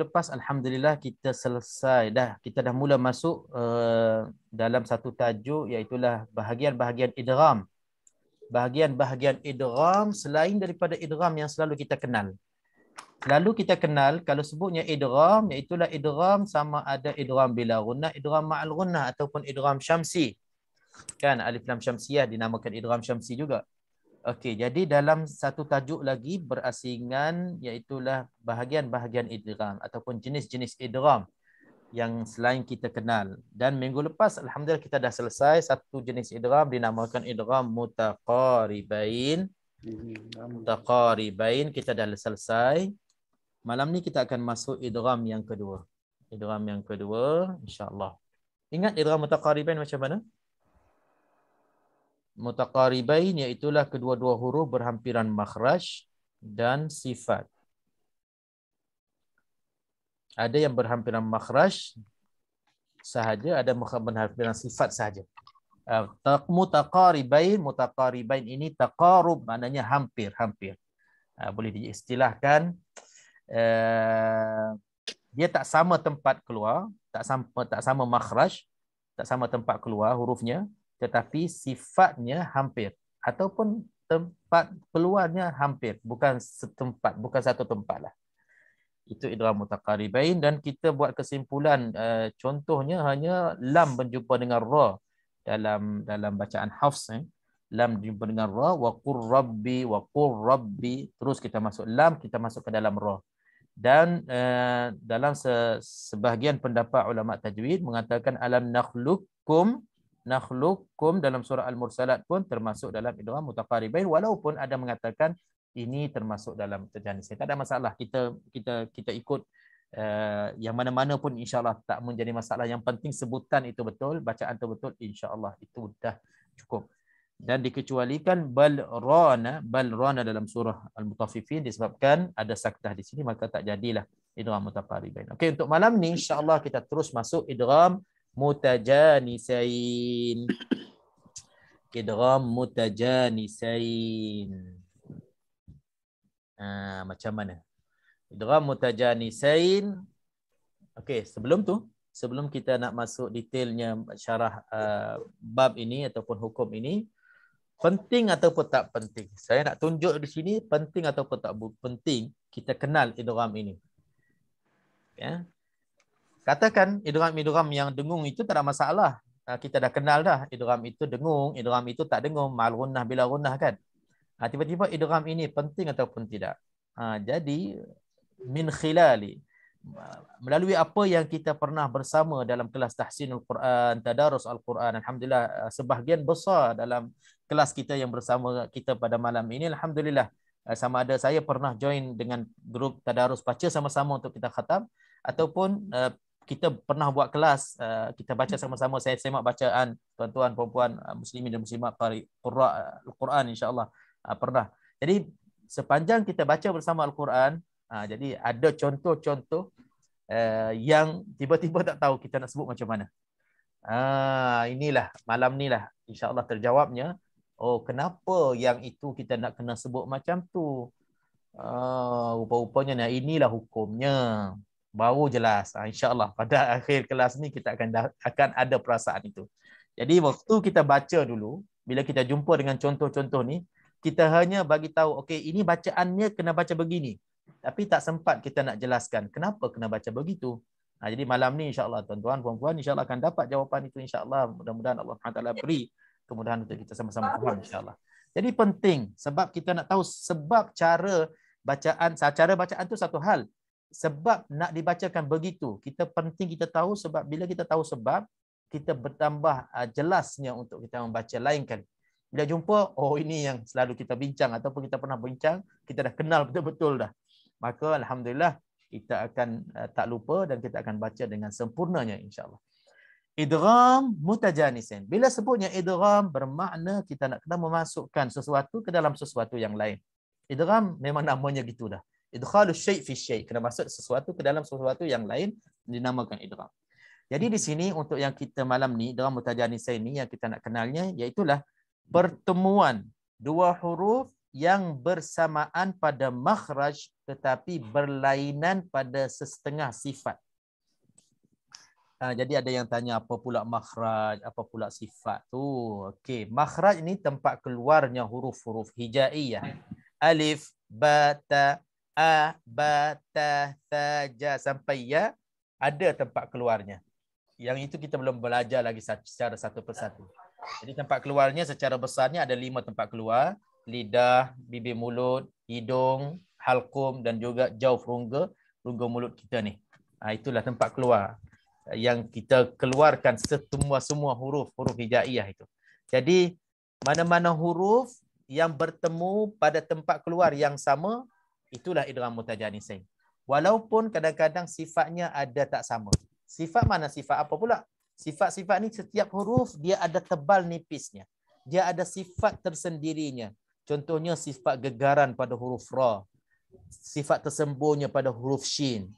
lepas alhamdulillah kita selesai dah. Kita dah mula masuk dalam satu tajuk, iaitulah bahagian-bahagian idgham. Bahagian-bahagian idgham selain daripada idgham yang selalu kita kenal. Kalau sebutnya idgham, iaitulah idgham sama ada idgham bila gunnah, idgham ma'al gunnah ataupun idgham syamsi. Kan alif lam syamsiyah dinamakan idgham syamsi juga. Okey, jadi dalam satu tajuk lagi berasingan, iaitulah bahagian-bahagian idgham ataupun jenis-jenis idgham yang selain kita kenal. Dan minggu lepas alhamdulillah kita dah selesai satu jenis idgham dinamakan idgham mutaqaribain. Kita dah selesai. Malam ni kita akan masuk idgham yang kedua. Insya-Allah. Ingat idgham mutaqaribain macam mana? Mutaqaribain iaitulah kedua-dua huruf berhampiran makhraj dan sifat. Ada yang berhampiran makhraj sahaja, ada berhampiran sifat sahaja. Mutaqaribain ini taqarub maknanya hampir. Boleh diistilahkan dia tak sama tempat keluar, tak sama makhraj, tak sama tempat keluar hurufnya, tetapi sifatnya hampir ataupun tempat keluarnya hampir, bukan satu tempat lah. Itu idgham mutaqaribain. Dan kita buat kesimpulan contohnya hanya lam berjumpa dengan ra dalam bacaan Hafs. Lam berjumpa dengan ra, wa qur rabbi, terus kita masuk lam, kita masuk ke dalam ra. Dan dalam sebahagian pendapat ulama tajwid mengatakan alam nakhluqukum nakhluqukum dalam surah Al-Mursalat pun termasuk dalam idgham mutaqaribain, walaupun ada mengatakan ini termasuk dalam terjanisain. Tak ada masalah. Kita ikut yang mana-mana pun insya-Allah tak menjadi masalah. Yang penting sebutan itu betul, bacaan itu betul, insya-Allah itu dah cukup. Dan dikecualikan bal rana dalam surah Al-Mutaffifin disebabkan ada saktah di sini, maka tak jadilah idgham mutaqaribain. Okey, untuk malam ni insya-Allah kita terus masuk idgham mutajanisain. Idgham mutajanisain. Macam mana? Idgham mutajanisain. Okey, sebelum kita nak masuk detailnya syarah bab ini ataupun hukum ini, penting ataupun tak penting? Saya nak tunjuk di sini penting ataupun tak penting kita kenal idgham ini. Ya. Katakan idgham yang dengung itu tak ada masalah. Kita dah kenal dah. Idgham itu dengung, idgham itu tak dengung, ma'al gunnah bila gunnah kan. Tiba-tiba idgham ini penting ataupun tidak. Jadi min khilali, melalui apa yang kita pernah bersama dalam kelas tahsinul Quran, tadarus al-Quran, alhamdulillah sebahagian besar dalam kelas kita yang bersama kita pada malam ini, alhamdulillah, sama ada saya pernah join dengan grup tadarus baca sama-sama untuk kita khatam, ataupun kita pernah buat kelas, kita baca sama-sama, saya semak bacaan tuan-tuan, puan-puan, muslimin dan muslimat, qurra al-Quran insya-Allah, pernah. Jadi sepanjang kita baca bersama Al-Quran, jadi ada contoh-contoh yang tiba-tiba tak tahu kita nak sebut macam mana. Inilah malam ni lah insya-Allah terjawabnya. Oh, kenapa yang itu kita nak kena sebut macam tu? Rupa-rupanya inilah hukumnya. Baru jelas. InsyaAllah pada akhir kelas ni kita akan ada perasaan itu. Jadi waktu kita baca dulu, bila kita jumpa dengan contoh-contoh ni, kita hanya bagi tahu, okey, ini bacaannya kena baca begini. Tapi tak sempat kita nak jelaskan kenapa kena baca begitu. Jadi malam ni insyaAllah tuan-tuan, puan-puan insyaAllah akan dapat jawapan itu insyaAllah. Mudah-mudahan Allah SWT beri kemudahan untuk kita sama-sama faham insyaAllah. Jadi penting sebab kita nak tahu sebab cara bacaan tu satu hal. Sebab nak dibacakan begitu, penting kita tahu sebab. Bila kita tahu sebab, kita bertambah jelasnya untuk kita membaca lain kali. Bila jumpa, oh ini yang selalu kita bincang ataupun kita pernah bincang, kita dah kenal betul-betul dah. Maka alhamdulillah kita akan tak lupa dan kita akan baca dengan sempurnanya insya-Allah. Idgham mutajanisain. Bila sebutnya idgham bermakna kita nak kena memasukkan sesuatu ke dalam sesuatu yang lain. Idgham memang namanya gitu dah. Idkhalus syai' fi syai', kena masuk sesuatu ke dalam sesuatu yang lain, dinamakan idgham. Jadi di sini untuk yang kita malam ni, idgham mutajanisain ni yang kita nak kenalnya, iaitulah pertemuan dua huruf yang bersamaan pada makhraj tetapi berlainan pada setengah sifat. Jadi ada yang tanya apa pula makhraj, apa pula sifat tu. Okey, makhraj ni tempat keluarnya huruf-huruf hijaiyah. Alif, ba, ta, a, ba, ta, tha, ja sampai ya, ada tempat keluarnya. Yang itu kita belum belajar lagi secara satu persatu. Jadi tempat keluarnya secara besarnya ada 5 tempat keluar. Lidah, bibir mulut, hidung, halqum dan juga jauf rongga mulut kita ni. Itulah tempat keluar yang kita keluarkan semua huruf hijaiyah itu. Jadi mana-mana huruf yang bertemu pada tempat keluar yang sama, itulah idgham mutajanisain. Walaupun kadang-kadang sifatnya ada tak sama. Sifat mana? Sifat apa pula? Sifat-sifat ni setiap huruf dia ada tebal nipisnya. Dia ada sifat tersendirinya. Contohnya sifat gegaran pada huruf ra. Sifat tersembunyi pada huruf shin.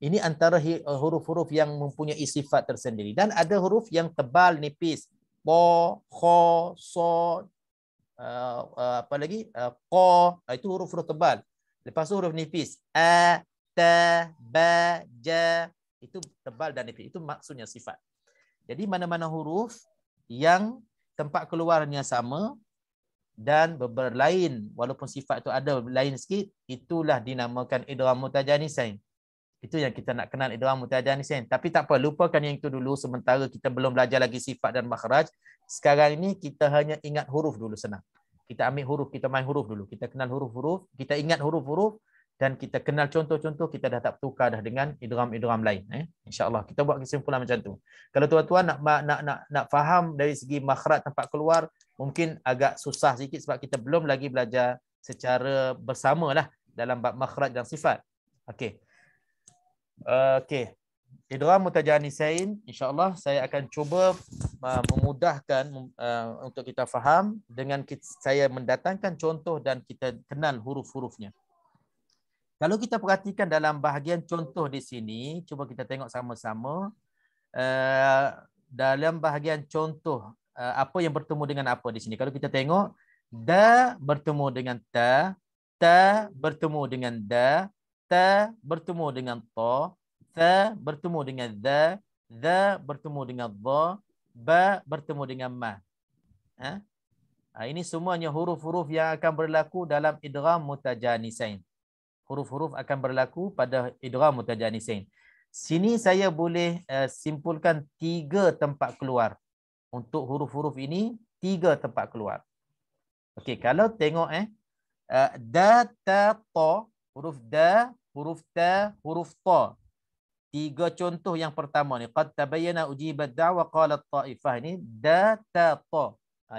Ini antara huruf-huruf yang mempunyai sifat tersendiri. Dan ada huruf yang tebal nipis. Ba, kha, sad, apa lagi? Qa, itu huruf-huruf tebal. Lepas tu huruf nipis. A, ta, ba, ja. Itu tebal dan nipis. Itu maksudnya sifat. Jadi mana-mana huruf yang tempat keluarnya sama dan berlain, walaupun sifat itu ada lain sikit, itulah dinamakan idgham mutajanisain. Itu yang kita nak kenal idgham mutajanisain. Tapi tak apa, lupakan yang itu dulu sementara kita belum belajar lagi sifat dan makhraj. Sekarang ini kita hanya ingat huruf dulu, senang. Kita ambil huruf, kita main huruf dulu. Kita kenal huruf-huruf, kita ingat huruf-huruf dan kita kenal contoh-contoh, kita dah tak tukar dah dengan idgham-idgham lain. InsyaAllah kita buat kesimpulan macam tu. Kalau tuan-tuan nak faham dari segi makhraj tempat keluar, mungkin agak susah sikit sebab kita belum lagi belajar secara bersamalah dalam bab makhraj dan sifat. Okey. Okey. Idgham mutajanisain, insya-Allah saya akan cuba memudahkan untuk kita faham dengan saya mendatangkan contoh dan kita kenal huruf-hurufnya. Kalau kita perhatikan dalam bahagian contoh di sini, cuba kita tengok sama-sama. Dalam bahagian contoh, apa yang bertemu dengan apa di sini. Kalau kita tengok, da bertemu dengan ta bertemu dengan da, ta bertemu dengan ta bertemu dengan za bertemu dengan dha, ba bertemu dengan ma. Ini semuanya huruf-huruf yang akan berlaku dalam idgham mutajanisain. Huruf-huruf akan berlaku pada idgham mutajanisain. Sini saya boleh simpulkan 3 tempat keluar. Untuk huruf-huruf ini 3 tempat keluar. Okey, kalau tengok da, ta, ta, huruf da, huruf ta, huruf ta. 3 contoh yang pertama ni, qad tabayyana ujibat da'wa qalat ta'ifah, ni da, ta, ta.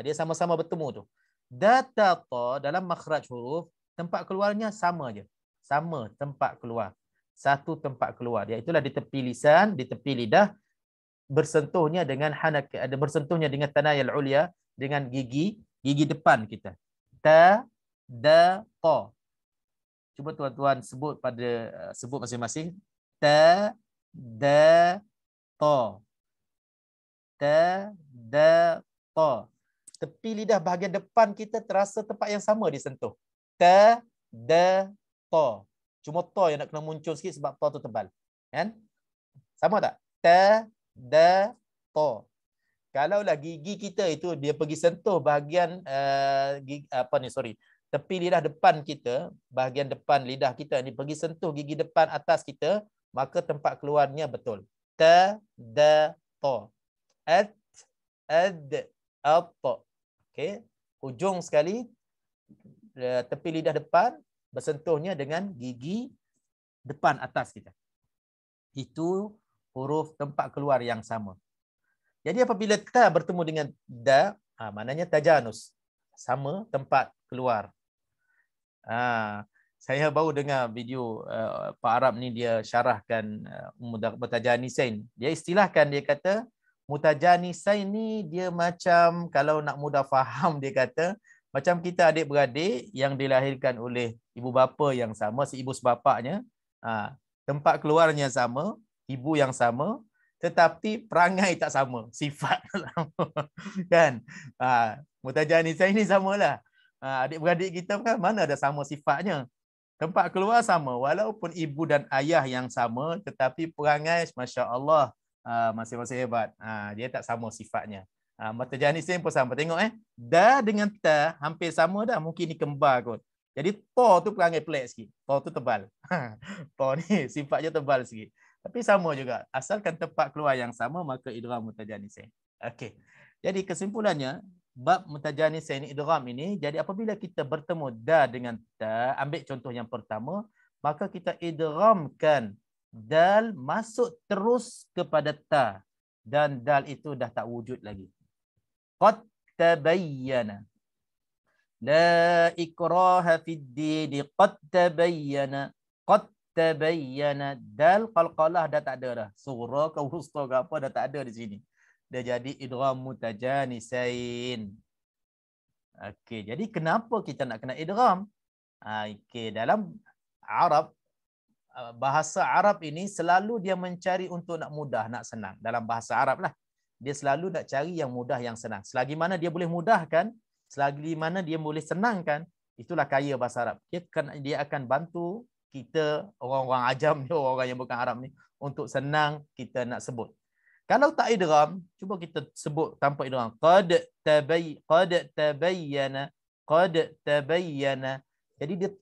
Dia sama-sama bertemu tu. Da, ta, ta dalam makhraj huruf, tempat keluarnya sama je. Sama tempat keluar. Satu tempat keluar. Iaitulah di tepi lisan, di tepi lidah, bersentuhnya dengan bersentuhnya dengan tanayal ulia, dengan gigi depan kita. Ta, da, ta. Cuba tuan-tuan sebut masing-masing. Ta, da, ta. Ta, da, ta. Tepi lidah bahagian depan kita terasa tempat yang sama disentuh. Ta, da, ta. Cuma ta yang nak kena muncul sikit sebab ta tu tebal. Kan? Sama tak? Ta, da, ta. Kalaulah gigi kita itu dia pergi sentuh bahagian tepi lidah depan kita, bahagian depan lidah kita ni pergi sentuh gigi depan atas kita, maka tempat keluarnya betul. Ta, da, ta. Ad, ta. Okey, hujung sekali tepi lidah depan bersentuhnya dengan gigi depan atas kita. Itu huruf tempat keluar yang sama. Jadi apabila ta bertemu dengan da, maknanya tajanus. Sama tempat keluar. Saya baru dengar video Pak Arab ni dia syarahkan mutajanisain. Dia istilahkan, dia kata mutajanisain ni dia macam, kalau nak mudah faham, dia kata macam kita adik-beradik yang dilahirkan oleh ibu bapa yang sama, si ibu sebapaknya, tempat keluarnya sama, ibu yang sama, tetapi perangai tak sama, sifat tak sama. Kan? Mutajanisain ni samalah. Adik-beradik kita kan mana ada sama sifatnya. Tempat keluar sama, walaupun ibu dan ayah yang sama, tetapi perangai masya-Allah masing-masing hebat. Dia tak sama sifatnya. Mutajanisain pun sama. Tengok da dengan ta hampir sama dah, mungkin ni kembar kot. Jadi ta tu perangai pelik sikit. Ta tu tebal. Ta ni sifatnya tebal sikit. Tapi sama juga. Asalkan tempat keluar yang sama, maka idgham mutajanisain. Okey. Jadi kesimpulannya, bab mutajanisain idgham ini, jadi apabila kita bertemu da dengan ta, ambil contoh yang pertama, maka kita idghamkan dal masuk terus kepada ta, dan dal itu dah tak wujud lagi. Qad tabayyana. La ikraha fid din. Qad tabayyana. Qad tabayyana. Dal qalqalah dah tak ada dah. Surah ke wusta ke apa dah tak ada di sini. Dia jadi idgham mutajanisain. Okey, jadi kenapa kita nak kena idgham? Okey, dalam Arab, bahasa Arab ini selalu dia mencari untuk nak mudah, nak senang. Dalam bahasa Arab lah. Dia selalu nak cari yang mudah, yang senang. Selagi mana dia boleh mudahkan, selagi mana dia boleh senangkan, itulah kaya bahasa Arab. Dia akan bantu kita, orang-orang ajam ni, orang yang bukan Arab ni, untuk senang kita nak sebut. Kalau tak idgham, cuba kita sebut tanpa idgham. Qad tabayyana. Jadi dia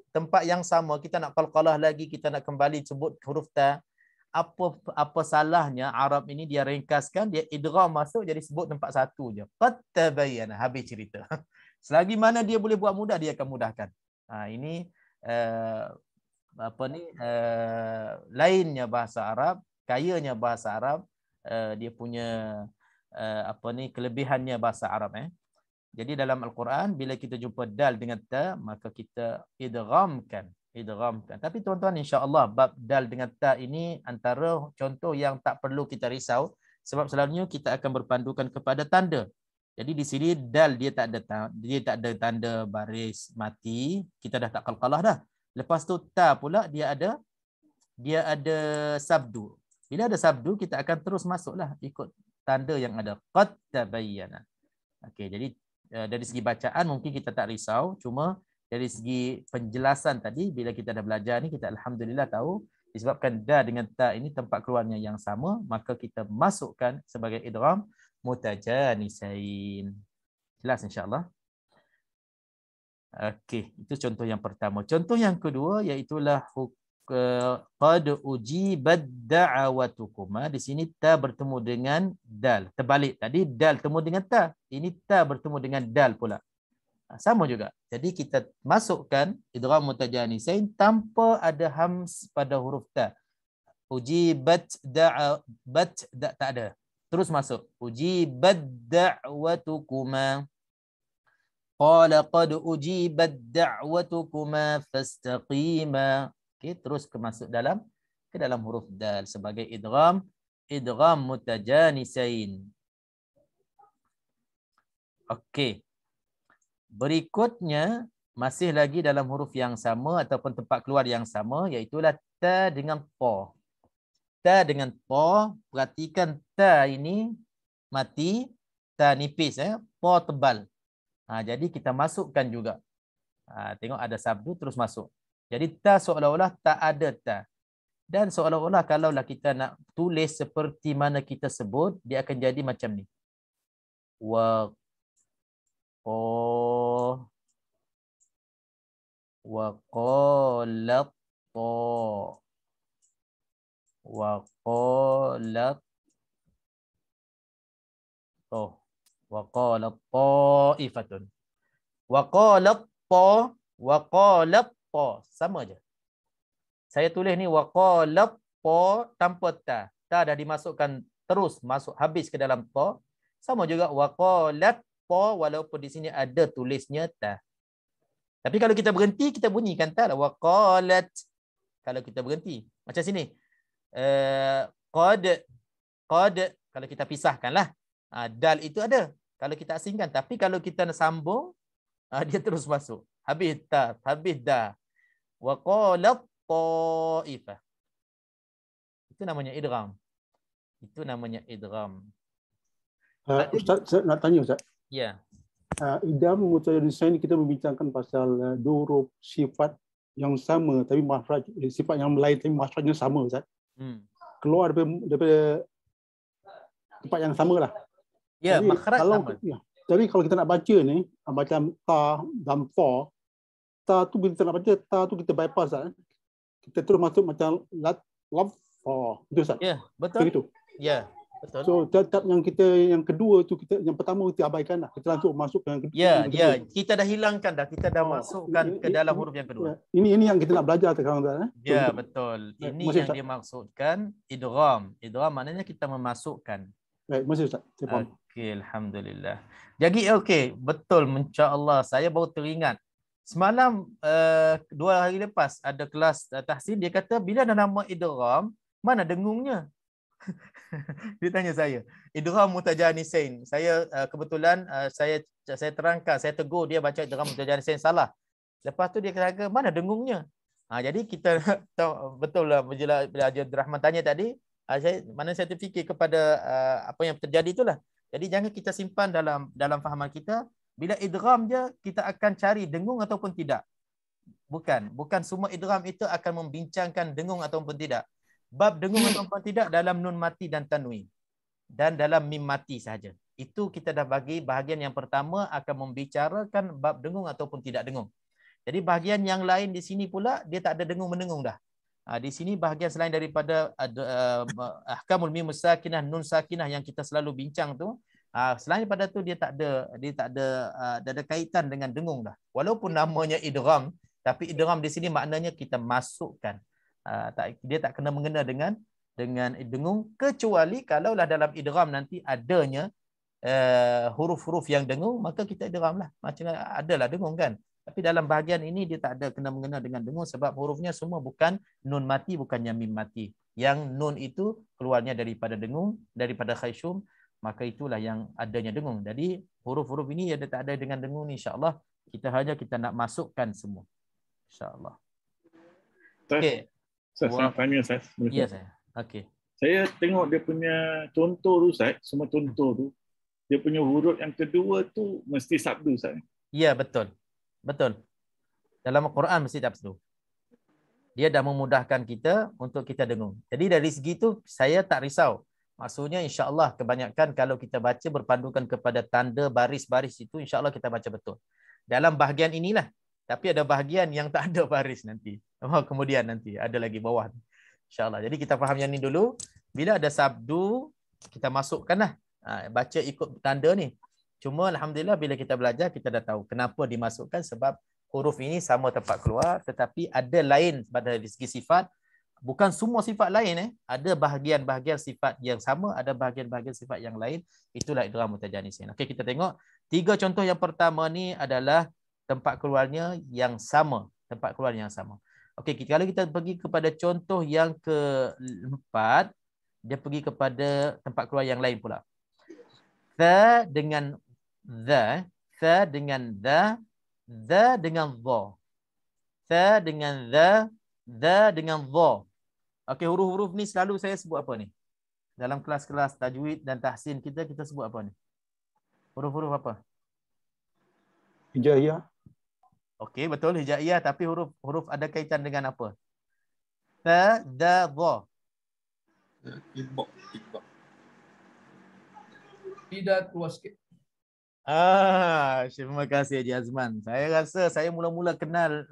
tempat yang sama, kita nak qalqalah lagi, kita nak kembali sebut huruf ta. Apa salahnya Arab ini dia ringkaskan, dia idgham masuk, jadi sebut tempat satu je. Qad tabayyana, habis cerita. Selagi mana dia boleh buat mudah, dia akan mudahkan. Ini lainnya bahasa Arab, kayanya bahasa Arab, dia punya kelebihannya bahasa Arab. Jadi dalam Al-Quran bila kita jumpa dal dengan ta, maka kita idghamkan. Tapi tuan-tuan, insya-Allah bab dal dengan ta ini antara contoh yang tak perlu kita risau, sebab selalunya kita akan berpandukan kepada tanda. Jadi di sini dal dia tak ada tanda baris mati, kita dah tak qalqalah dah. Lepas tu ta pula dia ada sabdu. Bila ada sabdu, kita akan terus masuklah ikut tanda yang ada. Qad tabayyana. Okey, jadi dari segi bacaan mungkin kita tak risau, cuma dari segi penjelasan tadi bila kita dah belajar ni, kita alhamdulillah tahu disebabkan da dengan ta ini tempat keluarnya yang sama, maka kita masukkan sebagai idgham mutajanisain. Jelas insya-Allah. Okey, itu contoh yang pertama. Contoh yang kedua iaitulah qad ujibat da'awatukuma. Di sini ta bertemu dengan dal. Terbalik, tadi dal bertemu dengan ta, ini ta bertemu dengan dal pula. Sama juga. Jadi kita masukkan idgham mutajanisain tanpa ada hams pada huruf ta. Ujibat da'abat tak ada. Terus masuk. Ujibat da'watukuma. Qala qad ujibat da'watukuma fastaqima. Okey, terus masuk ke dalam huruf dal sebagai idgham mutajanisain. Okey. Berikutnya masih lagi dalam huruf yang sama ataupun tempat keluar yang sama, iaitulah ta dengan ta. Ta dengan ta, perhatikan ta ini mati, ta nipis, ta tebal. Jadi kita masukkan juga. Tengok ada sabdu terus masuk. Jadi ta seolah-olah tak ada ta. Dan seolah-olah kalaulah kita nak tulis seperti mana kita sebut, dia akan jadi macam ni. Waqalat ta'ifatun. Waqalat ta, sama aja. Saya tulis ni waqalat ta tanpa ta. Ta dah dimasukkan terus masuk habis ke dalam ta. Sama juga waqalat ta walaupun di sini ada tulisnya ta. Tapi kalau kita berhenti, kita bunyikan ta lah. Waqalat. Kalau kita berhenti. Macam sini. Qad. Kalau kita pisahkanlah. Dal itu ada. Kalau kita asingkan. Tapi kalau kita nak sambung, dia terus masuk. Habis ta. Habis da. Waqalat ta'ifah. Itu namanya idgham. Ustaz, saya nak tanya Ustaz. Ya. Idgham mutajanisain kita membincangkan pasal dua huruf sifat yang sama tapi makhraj sifat yang lain tapi makhrajnya sama Ustaz. Keluar daripada tempat yang samalah. Ya, makhraj sama. Ya. Jadi kalau kita nak baca ni macam ta dan fa, ta tu bila kita nak baca ta tu kita bypass Ustaz. Kita terus masuk macam lat fa. Itu Ustaz. Ya, betul. Begitu. Ya, betul. So tetap yang kedua tu yang pertama kita abaikanlah. Kita langsung masuk ke yang kedua. Ya, kita dah hilangkan dah. Kita dah masukkan ke dalam huruf yang kedua. Ini yang kita nak belajar sekarang. Ya, betul. Ini yang dimaksudkan idgham. Idgham maknanya kita memasukkan. Baik, masih Ustaz. Okey, alhamdulillah. Jadi okey, betul, insya-Allah saya baru teringat. Semalam 2 hari lepas ada kelas tahsin, dia kata bila ada nama idgham, mana dengungnya? Dia tanya saya. Idgham mutajanisain. Saya kebetulan saya terangkan, saya tegur dia baca idgham mutajanisain salah. Lepas tu dia kata mana dengungnya? Jadi kita tahu betul lah bila Haji Abdul Rahman tanya tadi, saya terfikir kepada apa yang terjadi itulah. Jadi jangan kita simpan dalam fahaman kita. Bila idgham je kita akan cari dengung ataupun tidak. Bukan semua idgham itu akan membincangkan dengung ataupun tidak. Bab dengung ataupun tidak dalam nun mati dan tanwin dan dalam mim mati sahaja. Itu kita dah bagi bahagian yang pertama akan membicarakan bab dengung ataupun tidak dengung. Jadi bahagian yang lain di sini pula dia tak ada dengung-mendengung dah. Di sini bahagian selain daripada ahkamul mim sakinah, nun sakinah yang kita selalu bincang tu, selain daripada tu dia tak ada kaitan dengan dengung dah. Walaupun namanya idgham, Tapi idgham di sini maknanya kita masukkan. Dia tak kena mengena dengan dengung, kecuali kalaulah dalam idgham nanti adanya huruf-huruf yang dengung, maka kita idgham lah. Macam adalah dengung kan. Tapi dalam bahagian ini dia tak ada kena mengena dengan dengung sebab hurufnya semua bukan nun mati, bukannya mim mati. Yang nun itu keluarnya daripada dengung, daripada khayshum, maka itulah yang adanya dengung. Jadi huruf-huruf ini ada tak ada dengan dengung ni, insya-Allah kita nak masukkan semua. Insya-Allah. Okey. Saya tanya Ustaz. Ya saya. Okey. Saya tengok dia punya contoh tu Ustaz, semua contoh tu. Dia punya huruf yang kedua tu mesti sabdu Ustaz. Ya, betul. Betul. Dalam Al-Quran mesti sabdu. Dia dah memudahkan kita untuk kita dengung. Jadi dari segi itu saya tak risau. Maksudnya insya-Allah kebanyakan kalau kita baca berpandukan kepada tanda baris-baris itu, insya-Allah kita baca betul. Dalam bahagian inilah. Tapi ada bahagian yang tak ada baris nanti. Kemudian nanti ada lagi bawah. InsyaAllah. Jadi kita faham yang ni dulu. Bila ada sabdu, kita masukkanlah. Baca ikut tanda ni. Cuma Alhamdulillah bila kita belajar, kita dah tahu kenapa dimasukkan. Sebab huruf ini sama tempat keluar. Tetapi ada lain pada segi sifat. Bukan semua sifat lain. Ada bahagian-bahagian sifat yang sama. Ada bahagian-bahagian sifat yang lain. Itulah idgham mutajanisin. Okey, kita tengok. 3 contoh yang pertama ni adalah tempat keluarnya yang sama. Tempat keluar yang sama. Okey, kalau kita pergi kepada contoh yang keempat, dia pergi kepada tempat keluar yang lain pula. Tha dengan dha, tha dengan dha, dha dengan dha. Tha dengan dha dengan dha. Okey, huruf-huruf ni selalu saya sebut apa ni? Dalam kelas-kelas tajwid dan tahsin kita sebut apa ni? Huruf-huruf apa? Hijaiyah. Okey, betul hijaiyah, tapi huruf ada kaitan dengan apa? Ta, da, dha. Ibok. Tidak keluar sikit. Terima kasih Haji Azman. Saya rasa saya mula-mula kenal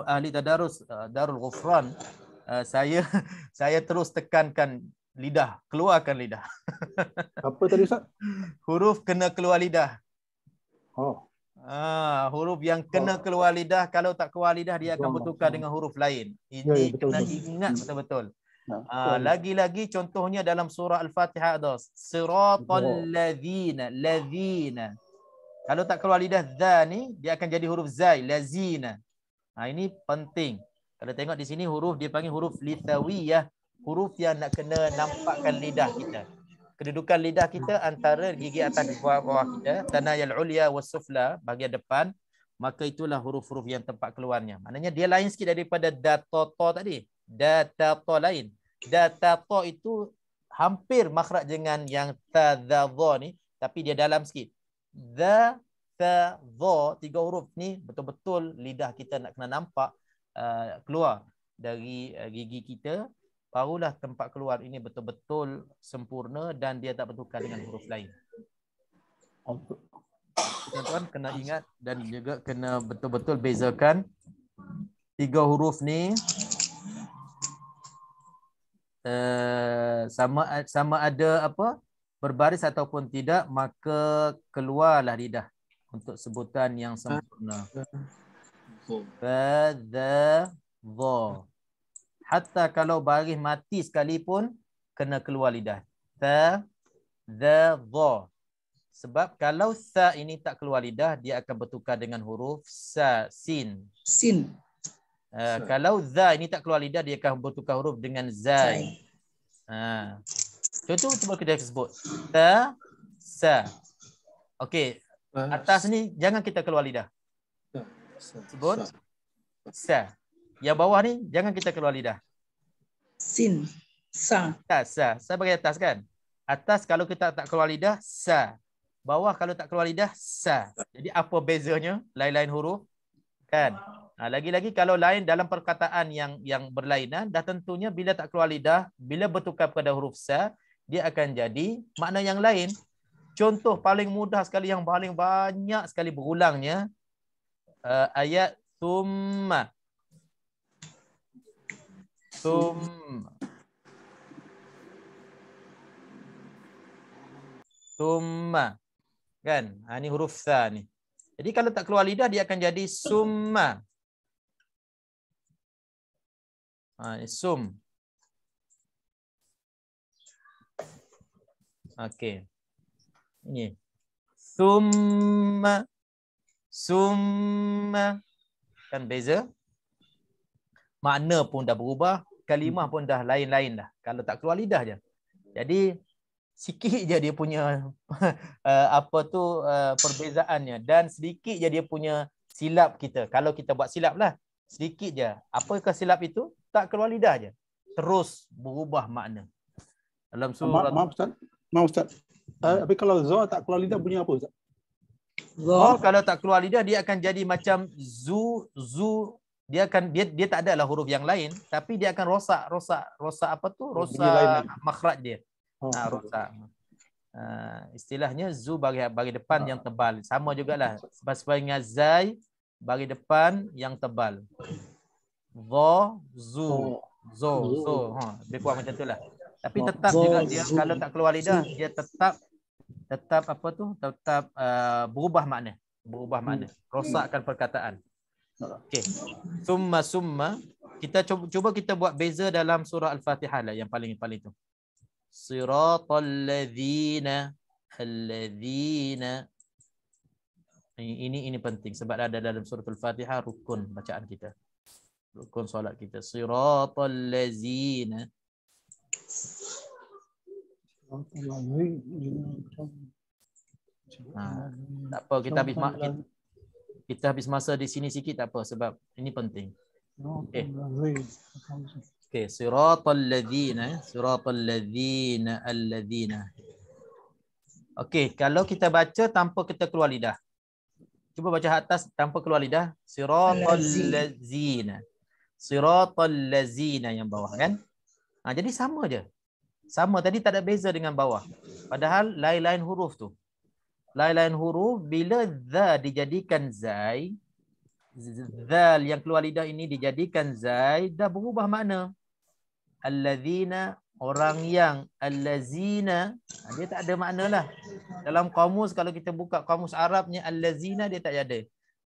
ahli tadarus Darul Ghufran. Saya terus tekankan lidah, keluarkan lidah. Apa tadi Ustaz? Huruf kena keluar lidah. Oh. Huruf yang kena keluar lidah, kalau tak keluar lidah dia akan bertukar dengan huruf lain. Ini kena ingat betul-betul. Lagi-lagi contohnya dalam surah Al-Fatihah ada siratal ladzina. Kalau tak keluar lidah dha ni, dia akan jadi huruf zai, lazina. Ini penting. Kalau tengok di sini huruf dia panggil huruf lithawiyah, huruf yang nak kena nampakkan lidah kita. Kedudukan lidah kita antara gigi atas di bawah kita, tanayal ulya was sufla, bahagian depan, maka itulah huruf-huruf yang tempat keluarnya. Maknanya dia lain sikit daripada data-ta tadi. Data-ta lain. Data-ta itu hampir makhraj dengan yang ta-dha-dha ni, tapi dia dalam sikit. Dha, ta, dha, 3 huruf ni betul-betul lidah kita nak kena nampak keluar dari gigi kita. Barulah tempat keluar ini betul-betul sempurna dan dia tak bertukar dengan huruf lain. Tuan-tuan kena ingat dan juga kena betul-betul bezakan 3 huruf ni sama ada apa berbaris ataupun tidak, maka keluarlah lidah untuk sebutan yang sempurna. Fa, dha, dha. Hatta kalau baris mati sekalipun kena keluar lidah. Tha, dha, dha. Sebab kalau sa ini tak keluar lidah, dia akan bertukar dengan huruf sa, sin. Sin. Kalau za ini tak keluar lidah, dia akan bertukar huruf dengan zai. Contoh cuba kita sebut. Ta, sa. Okey. Atas ni jangan kita keluar lidah. Sebut. Sa. Yang bawah ni jangan kita keluar lidah. Sin. Sa. Sa. Sa bagi atas kan? Atas kalau kita tak keluar lidah, sa. Bawah kalau tak keluar lidah, sa. Jadi apa bezanya? Lain-lain huruf kan? Lagi-lagi kalau lain dalam perkataan yang berlainan, dah tentunya bila tak keluar lidah, bila bertukar pada huruf sa, dia akan jadi makna yang lain. Contoh paling mudah sekali yang paling banyak sekali berulangnya ayat thumma. Thumma. Kan? Ini huruf sa ni. Jadi kalau tak keluar lidah dia akan jadi summa. Sum. Okey. Ini. Summa. Summa. Kan beza? Makna pun dah berubah, kalimah pun dah lain-lain dah. Kalau tak keluar lidah je. Jadi sikit je dia punya perbezaannya dan sedikit je dia punya silap kita. Kalau kita buat silap lah, sedikit je. Apakah silap itu? Tak keluar lidah je. Terus berubah makna. Dalam surah Maaf Ustaz. Tapi kalau za tak keluar lidah bunyi apa Ustaz? Kalau tak keluar lidah dia akan jadi macam zu. Dia tak adalah huruf yang lain, tapi dia akan rosak apa tu? Rosak makhraj dia. Rosak. Istilahnya zu bagi depan yang tebal. Sama jugalah sebagai zai bagi depan yang tebal. Zo. Dia buat macam itulah. Tapi tetap juga dia kalau tak keluar lidah dia tetap apa tu? Tetap berubah makna. Rosakkan perkataan. Okey. Summa. Kita cuba kita buat beza dalam surah Al-Fatihah lah yang paling tu. Siratal ladzina alladzina. Ini penting sebab ada dalam surah Al-Fatihah rukun bacaan kita. Rukun solat kita. Siratal ladzina. Tak apa kita habis masa di sini sikit tak apa sebab ini penting. Okey, siratal ladzina alladzina. Okey, kalau kita baca tanpa kita keluar lidah. Cuba baca atas tanpa keluar lidah. Siratal ladzina. Siratal ladzina yang bawah kan? Jadi sama je. Sama tadi tak ada beza dengan bawah. Padahal lain-lain huruf tu. Lain-lain huruf bila za dijadikan zai, zal yang keluar lidah ini dijadikan zai, dah berubah makna. Allazina, orang yang, allazina, dia tak ada makna lah. Dalam kamus, kalau kita buka kamus Arabnya, allazina dia tak ada.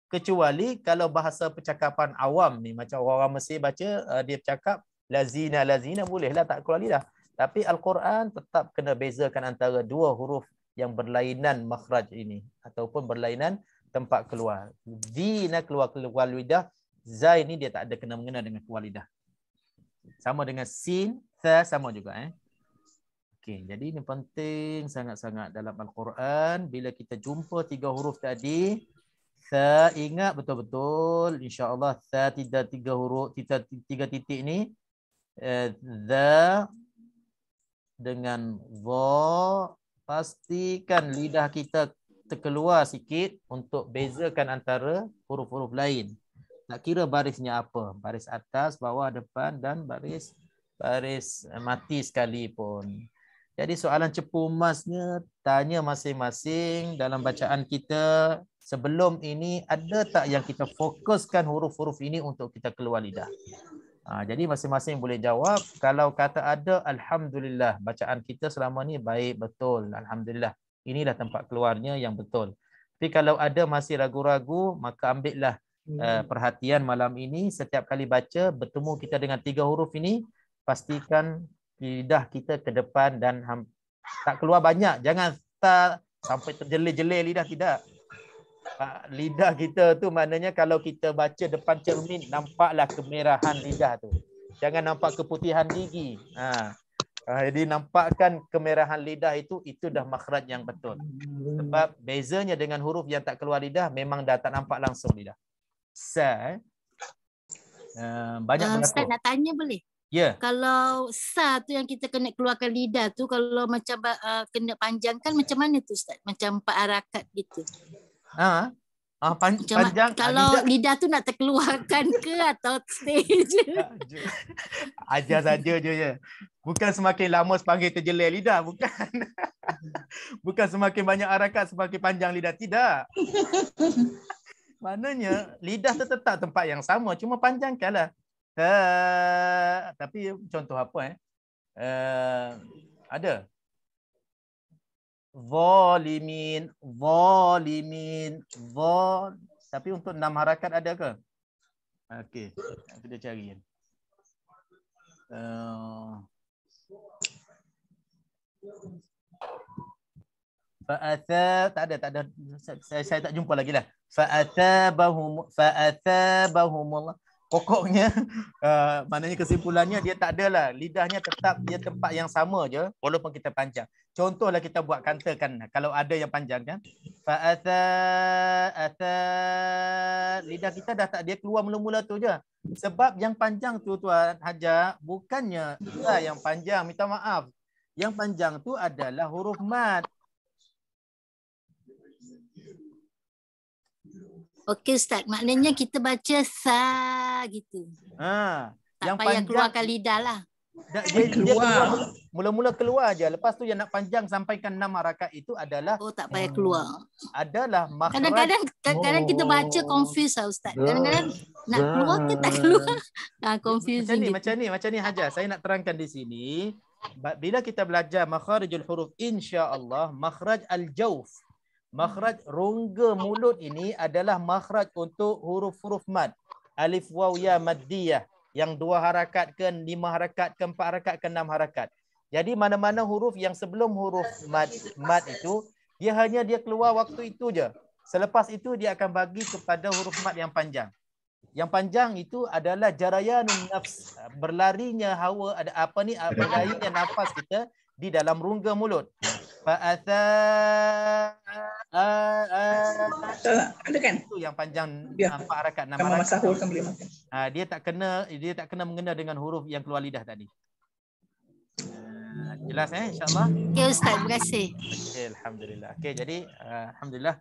Kecuali kalau bahasa percakapan awam ni, macam orang Mesir baca, dia bercakap lazina, bolehlah tak keluar lidah. Tapi Al-Quran tetap kena bezakan antara dua huruf yang berlainan makhraj ini ataupun berlainan tempat keluar. Zina keluar lidah, zai ni dia tak ada kena-mengena dengan keluar lidah. Sama dengan sin, tha sama juga Okey, jadi ini penting sangat-sangat dalam Al-Quran bila kita jumpa tiga huruf tadi, tha ingat betul-betul insya-Allah tha tidak tiga huruf, tiga titik ni dha dengan dha. Pastikan lidah kita terkeluar sikit untuk bezakan antara huruf-huruf lain. Tak kira barisnya apa. Baris atas, bawah, depan dan baris mati sekalipun. Jadi soalan cepu emasnya tanya masing-masing dalam bacaan kita sebelum ini ada tak yang kita fokuskan huruf-huruf ini untuk kita keluar lidah. Jadi masing-masing boleh jawab. Kalau kata ada, alhamdulillah bacaan kita selama ni baik betul. Alhamdulillah. Inilah tempat keluarnya yang betul. Tapi kalau ada masih ragu-ragu, maka ambillah perhatian malam ini. Setiap kali baca, bertemu kita dengan tiga huruf ini, pastikan lidah kita ke depan dan tak keluar banyak. Jangan tak sampai terjelir-jelir lidah, tidak. Lidah kita tu maknanya kalau kita baca depan cermin, nampaklah kemerahan lidah tu. Jangan nampak keputihan gigi. Jadi nampakkan kemerahan lidah itu dah makhraj yang betul. Sebab bezanya dengan huruf yang tak keluar lidah memang dah tak nampak langsung lidah. Banyak berlaku. Ustaz nak tanya boleh? Ya. Kalau sa tu yang kita kena keluarkan lidah tu, kalau macam kena panjangkan macam mana tu Ustaz? Macam 4 harakat gitu. Panjang. Kalau lidah tu nak terkeluarkan ke atau stay je? Ajar saja je. Bukan semakin lama semakin terjelir lidah, bukan. Bukan semakin banyak harakat semakin panjang lidah, tidak. Maknanya lidah tu tetap tempat yang sama, cuma panjangkanlah. Tapi contoh apa ada Zalimin. Zalimin. Tapi untuk 6 harakat ada ke? Okey, kita cari. Tak ada. Saya tak jumpa lagi lah. Fa'athabahum. Pokoknya maknanya kesimpulannya dia tak adalah, lidahnya tetap dia tempat yang sama je walaupun kita panjang. Contohlah kita buat kantakan kalau ada yang panjang kan. Lidah kita dah tak, dia keluar mula-mula tu je. Sebab yang panjang tu Tuan Hajar bukannya yang panjang, minta maaf. Yang panjang tu adalah huruf mad. Okey Ustaz, maknanya kita baca sa gitu. Tak yang payah keluarkan lidah lah. Dia keluar. Mula-mula keluar je. Lepas tu yang nak panjang sampaikan 6 harakat itu adalah tak payah keluar. Adalah makhraj. Kadang-kadang kita baca confuse lah Ustaz. Kadang-kadang nak keluar ke tak keluar. Confusing. Macam ni Hajar. Saya nak terangkan di sini. Bila kita belajar makharijul huruf, insya-Allah makhraj al-jawf. Makhraj rongga mulut ini adalah makhraj untuk huruf-huruf mad. Alif, waw, ya, maddiyah. Yang 2 harakat ke, 5 harakat ke, 4 harakat ke, 6 harakat. Jadi mana-mana huruf yang sebelum huruf mad itu, dia keluar waktu itu je. Selepas itu dia akan bagi kepada huruf mad yang panjang. Yang panjang itu adalah jarayanun nafs, berlarinya hawa, berlarinya nafas kita di dalam rongga mulut. Ada kan? Itu yang panjang 4 harakat 6 harakat. Sahur kan boleh makan. Dia tak kena mengena dengan huruf yang keluar lidah tadi. Jelas insya-Allah. Okey Ustaz, terima kasih. Okey, alhamdulillah. Okey, jadi alhamdulillah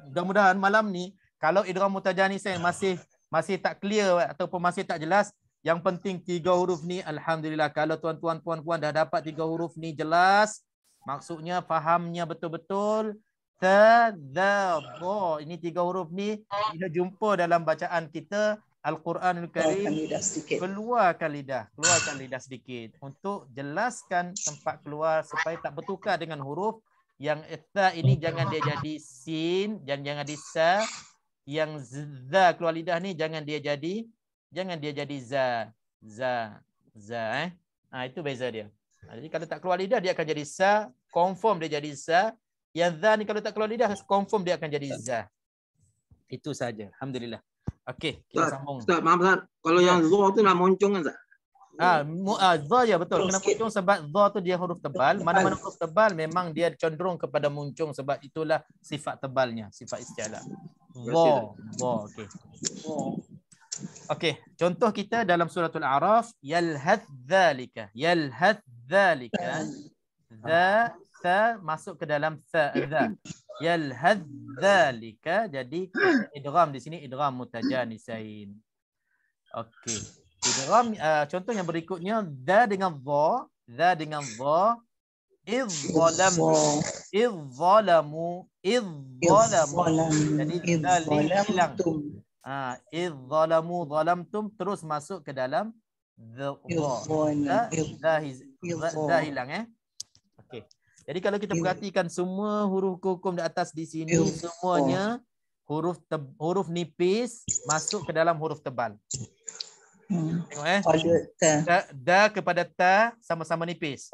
mudah-mudahan malam ni kalau idgham mutajanisain masih tak clear ataupun masih tak jelas, yang penting 3 huruf ni alhamdulillah, kalau tuan-tuan puan-puan dah dapat 3 huruf ni jelas, maksudnya fahamnya betul-betul, tadabbo. Ini 3 huruf ni bila jumpa dalam bacaan kita Al-Quranul Karim, keluarkan lidah sedikit untuk jelaskan tempat keluar supaya tak bertukar dengan huruf yang ta ini. Jangan dia jadi sin dan jangan di sa. Yang za keluar lidah ni jangan dia jadi za. Itu beza dia. Jadi kalau tak keluar lidah dia akan jadi sa, confirm dia jadi za. Yang za ni kalau tak keluar lidah confirm dia akan jadi za. Itu saja. Alhamdulillah. Okey, kita sambung. Ustaz, maaf Ustaz. Kalau yang za tu nak moncong kan Ustaz? Za ya betul. Kena muncung sebab za tu dia huruf tebal. Mana-mana huruf tebal memang dia cenderung kepada muncung sebab itulah sifat tebalnya, sifat isti'la. Za. Okey. Okey, contoh kita dalam suratul A'raf, yalhad dzalika. Za masuk ke dalam za. Yalhad dzalika, jadi idgham di sini idgham mutajanisain. Okey. Idgham contoh yang berikutnya za dengan dha, izzalamu. Jadi dalil hilang. Izzalamu zalamtum terus masuk ke dalam dha hilang Okey. Jadi kalau kita perhatikan semua huruf hukum di atas di sini semuanya huruf nipis masuk ke dalam huruf tebal. Tengok da kepada ta sama-sama nipis.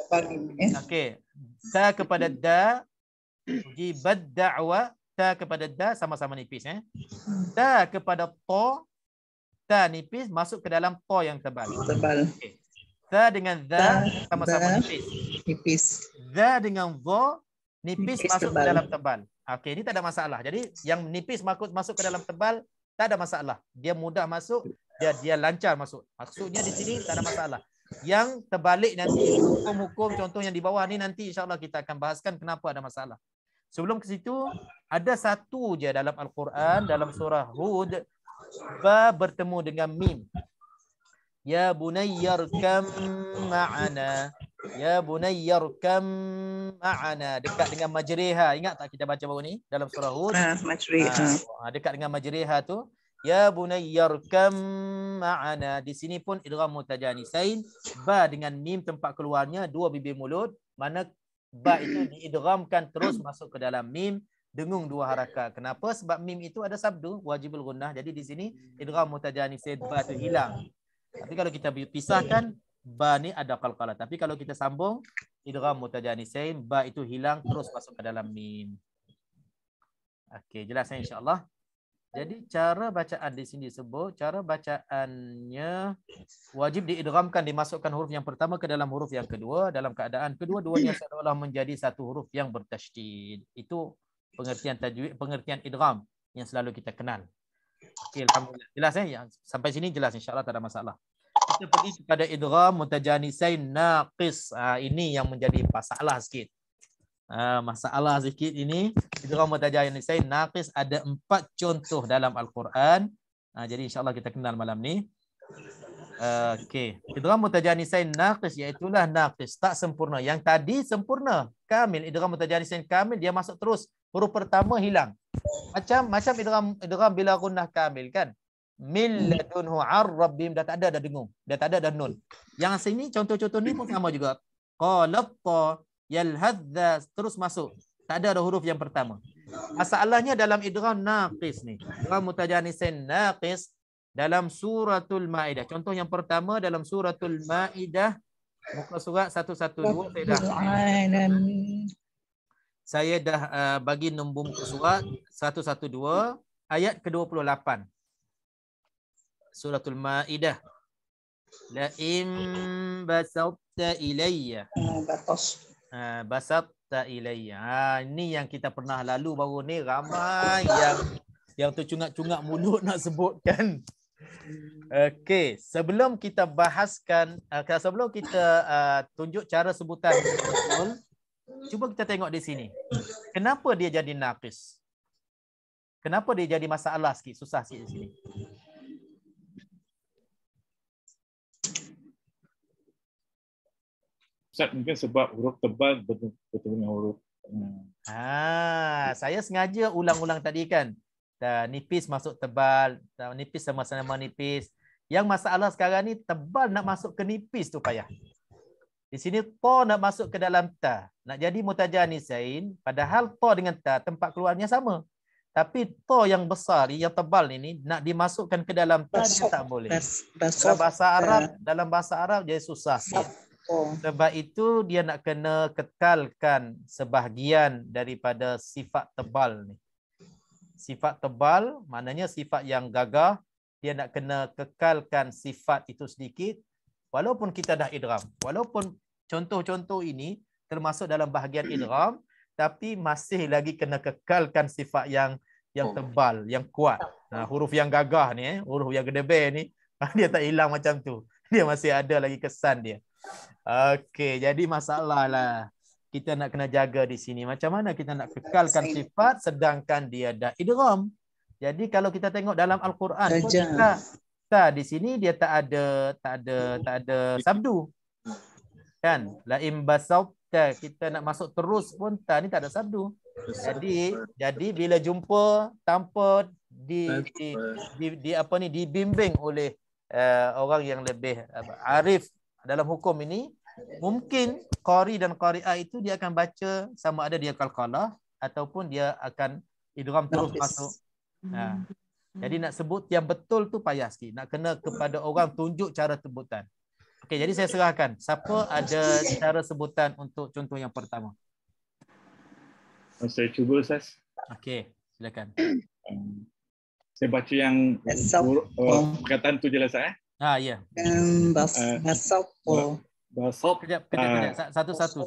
Okey. Ta kepada da, jibad da'wa, ta kepada da sama-sama nipis Ta kepada ta nipis masuk ke dalam to yang tebal. Okay. Ta dengan za sama-sama nipis. Za dengan dha nipis masuk ke dalam tebal. Okey, ini tak ada masalah. Jadi yang nipis masuk ke dalam tebal tak ada masalah. Dia mudah masuk, dia lancar masuk. Maksudnya di sini tak ada masalah. Yang terbalik nanti hukum-hukum contoh yang di bawah ni nanti insya-Allah kita akan bahaskan kenapa ada masalah. Sebelum ke situ ada satu je dalam Al-Quran dalam surah Hud ba bertemu dengan mim. Ya bunayyarkam ma'ana. Ya bunayyarkam ma'ana, dekat dengan majriha. Ingat tak kita baca baru ni dalam surah Hud? Majriha. Dekat dengan majriha tu. Ya bunayyarkam ma'ana. Di sini pun idgham mutajanisain, ba dengan mim tempat keluarnya 2 bibir mulut, mana Ba itu diidghamkan terus masuk ke dalam mim dengung 2 harakat. Kenapa? Sebab mim itu ada sabdu wajibul gunnah. Jadi di sini idgham mutajanisain ba itu hilang. Tapi kalau kita pisahkan ba ni ada qalqalah. Tapi kalau kita sambung idgham mutajanisain ba itu hilang terus masuk ke dalam mim. Okey, jelas insya-Allah. Jadi cara bacaan di sini disebut cara bacaannya wajib diidghamkan, dimasukkan huruf yang pertama ke dalam huruf yang kedua dalam keadaan kedua-duanya seolah menjadi satu huruf yang bertasydid. Itu pengertian tajwid, pengertian idgham yang selalu kita kenal. Okey, alhamdulillah. Jelas ya? Sampai sini jelas insya-Allah, tak ada masalah. Kita pergi kepada idgham mutajanisain naqis. Ini yang menjadi masalah sikit. Masalah sikit ini. Idgham mutajanisain naqis ada 4 contoh dalam Al-Quran. Jadi insya-Allah kita kenal malam ni. Okey. Idgham mutajanisain naqis iaitulah naqis, tak sempurna. Yang tadi sempurna, kamil. Idgham mutajanisain kamil dia masuk terus. Huruf pertama hilang. Macam idgham bila gunnah kamil kan. Min ladunhu ar-rabbim dah tak ada dah dengung. Dah tak ada dah nun. Yang sini contoh-contoh ni pun sama juga. Qalatta yalhadza terus masuk. Tak ada huruf yang pertama. Masalahnya dalam idgham naqis ni. Idgham mutajanisain naqis dalam suratul Maidah. Contoh yang pertama dalam suratul Maidah muka surat 112 saya dah bagi nombor muka surat 112 ayat ke-28. Suratul Maidah. La im basatta ilayya. Basatta ilayya. Ini yang kita pernah lalu baru ni, ramai yang tercungak-cungak mulut nak sebutkan. Okey, sebelum kita bahaskan, sebelum kita tunjuk cara sebutan betul, cuba kita tengok di sini. Kenapa dia jadi naqis? Kenapa dia jadi masalah sikit, susah sikit di sini? Ustaz, mungkin sebab huruf tebal bertemu dengan huruf. Saya sengaja ulang-ulang tadi kan. Nipis masuk tebal, nipis sama-sama nipis. Yang masalah sekarang ni tebal nak masuk ke nipis tu payah. Di sini ta nak masuk ke dalam ta. Nak jadi mutajanisain, padahal ta dengan ta tempat keluarnya sama. Tapi ta yang besar, yang tebal ini nak dimasukkan ke dalam ta dia tak boleh. Dalam bahasa Arab jadi susah sikit. Sebab itu dia nak kena kekalkan sebahagian daripada sifat tebal ni. Sifat tebal maknanya sifat yang gagah, dia nak kena kekalkan sifat itu sedikit walaupun kita dah idgham. Walaupun contoh-contoh ini termasuk dalam bahagian idgham, tapi masih lagi kena kekalkan sifat yang tebal, yang kuat. Huruf yang gagah ni, huruf yang gede ni, dia tak hilang macam tu. Dia masih ada lagi kesan dia. Okey, jadi masalah lah. Kita nak kena jaga di sini. Macam mana kita nak kekalkan sifat sedangkan dia dah idgham. Jadi kalau kita tengok dalam Al-Quran, di sini dia tak ada sabdu. Kan? La im basauta, kita nak masuk terus pun ni tak ada sabdu. Jadi bila jumpa tanpa dibimbing oleh orang yang lebih arif dalam hukum ini, mungkin qari dan qari'ah itu dia akan baca sama ada dia qalqalah ataupun dia akan idgham terus masuk. Jadi nak sebut yang betul tu payah sikit. Nak kena kepada orang tunjuk cara sebutan. Okey, jadi saya serahkan. Siapa ada cara sebutan untuk contoh yang pertama? Saya cuba, Ustaz. Okey, silakan. Saya baca yang perkataan tu je lah, Ustaz. Ya. Basapo. Basop. Kejap. Satu-satu.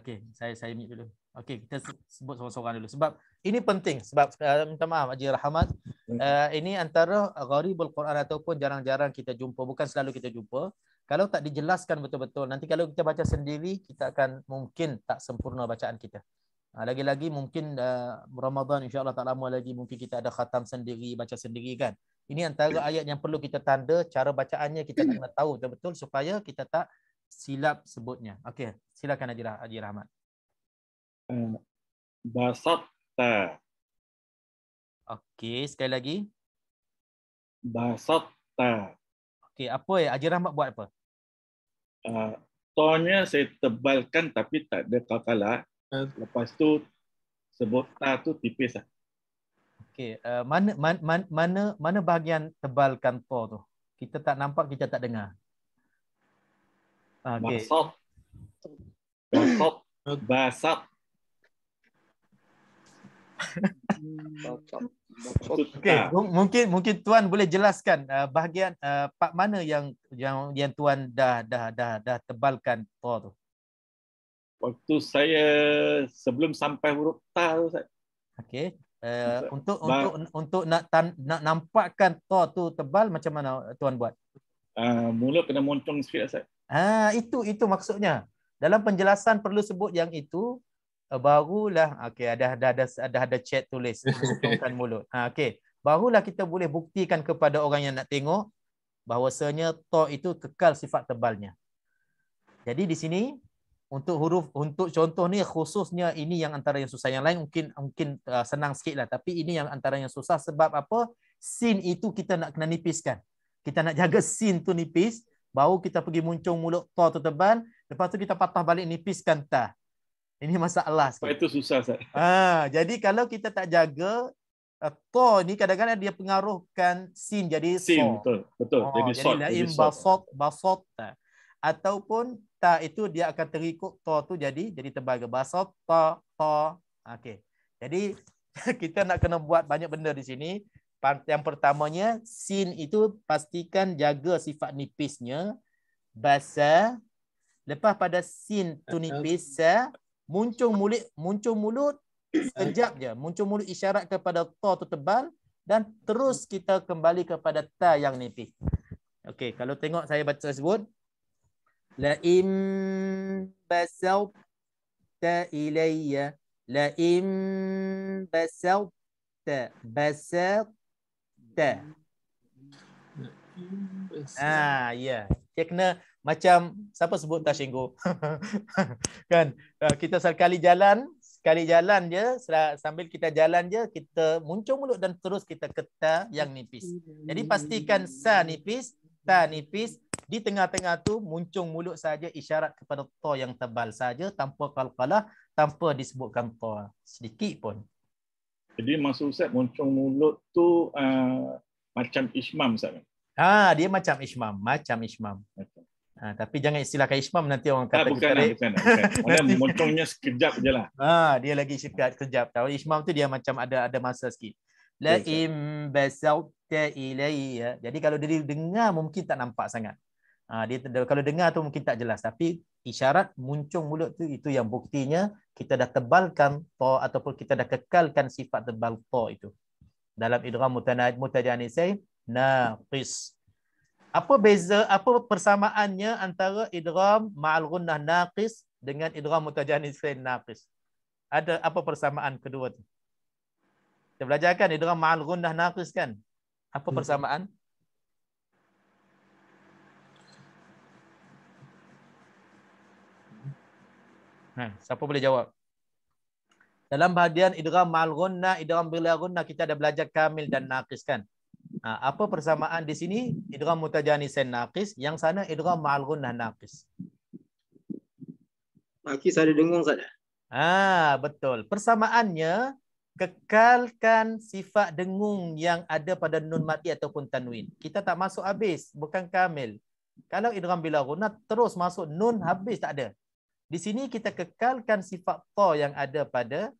Okey, saya mute dulu. Okey, kita sebut seorang-seorang dulu sebab ini penting. Sebab minta maaf Haji Rahmat, ini antara gharibul Quran ataupun jarang-jarang kita jumpa, bukan selalu kita jumpa. Kalau tak dijelaskan betul-betul, nanti kalau kita baca sendiri, kita akan mungkin tak sempurna bacaan kita. Lagi-lagi mungkin Ramadan insya-Allah tak lama lagi mungkin kita ada khatam sendiri, baca sendiri kan. Ini antara ayat yang perlu kita tanda, cara bacaannya kita kena tahu betul-betul supaya kita tak silap sebutnya. Okey, silakan Haji Rahmat. Basatta. Okey, sekali lagi. Basatta. Okey, apa Haji Rahmat buat apa? Tonya saya tebalkan tapi tak ada kalkala. Lepas tu sebut ta tu tipis lah. Okey, mana bahagian tebalkan to tu? Kita tak nampak, kita tak dengar. Okey. Basat. Basat. Basat. Okey, mungkin tuan boleh jelaskan bahagian part mana yang tuan dah tebalkan to tu. Waktu saya sebelum sampai huruf ta tu, Ustaz. Okey. Untuk nak nampakkan to tu tebal, macam mana tuan buat? Mula kena moncong sikit, Ustaz. Itu maksudnya. Dalam penjelasan perlu sebut yang itu, barulah okey, ada chat tulis moncongkan mulut. Okey. Barulah kita boleh buktikan kepada orang yang nak tengok bahawasanya to itu kekal sifat tebalnya. Jadi di sini untuk contoh ni khususnya ini yang antara yang susah. Yang lain mungkin senang sikitlah, tapi ini yang antara yang susah. Sebab apa? Sin itu kita nak kena nipiskan. Kita nak jaga sin tu nipis, baru kita pergi muncung mulut to tu tebal, lepas tu kita patah balik nipiskan ta. Ini masalah sikit. Itu susah, Ustaz. Jadi kalau kita tak jaga, to ni kadang-kadang dia pengaruhkan sin jadi sin, betul. Jadi laim basot ta. Ataupun ta itu dia akan terikut to tu jadi tebal ke basat ta. Okey. Jadi kita nak kena buat banyak benda di sini. Yang pertamanya, sin itu pastikan jaga sifat nipisnya, basa. Lepas pada sin tu nipis, muncung mulut sekejap je. Muncung mulut isyarat kepada to tu tebal, dan terus kita kembali kepada ta yang nipis. Okey, kalau tengok saya baca sebut la im basawta ilayya, la im basawta ya. Dia kena macam siapa sebut Tashenggo. Kan kita sekali jalan je, sambil kita jalan je kita muncung mulut dan terus kita ke ta yang nipis. Jadi pastikan sa nipis, ta nipis, di tengah-tengah tu muncung mulut saja isyarat kepada to yang tebal saja, tanpa qalqalah, tanpa disebutkan to sedikit pun. Jadi maksud Ustaz muncung mulut tu macam ismam, Ustaz. Dia macam ismam. Tapi jangan istilahkan ismam, nanti orang kata bukan. Mana moncongnya sekejap je lah. Dia lagi sekejap. Tahu ismam tu dia macam ada masa sikit. La im basawta ilayya. Jadi kalau dia dengar mungkin tak nampak sangat. Dia kalau dengar tu mungkin tak jelas, tapi isyarat muncung mulut tu itu yang buktinya kita dah tebalkan to ataupun kita dah kekalkan sifat tebal to itu. Dalam idgham mutajanisain naqis. Apa persamaannya antara idgham ma'al ghunnah naqis dengan idgham mutajanisain naqis? Ada apa persamaan kedua tu? Kita belajar kan idgham ma'al ghunnah naqis kan? Apa persamaan? Siapa boleh jawab? Dalam bahagian idgham ma'al ghunnah, idgham bila ghunnah kita ada belajar kamil dan naqis kan? Apa persamaan di sini? Idgham mutajanisain naqis, yang sana idgham ma'al ghunnah naqis. Naqis ada dengung saja. Betul. Persamaannya kekalkan sifat dengung yang ada pada nun mati ataupun tanwin. Kita tak masuk habis, bukan kamil. Kalau idgham bila ghunnah terus masuk nun habis, tak ada. Di sini kita kekalkan sifat to yang ada pada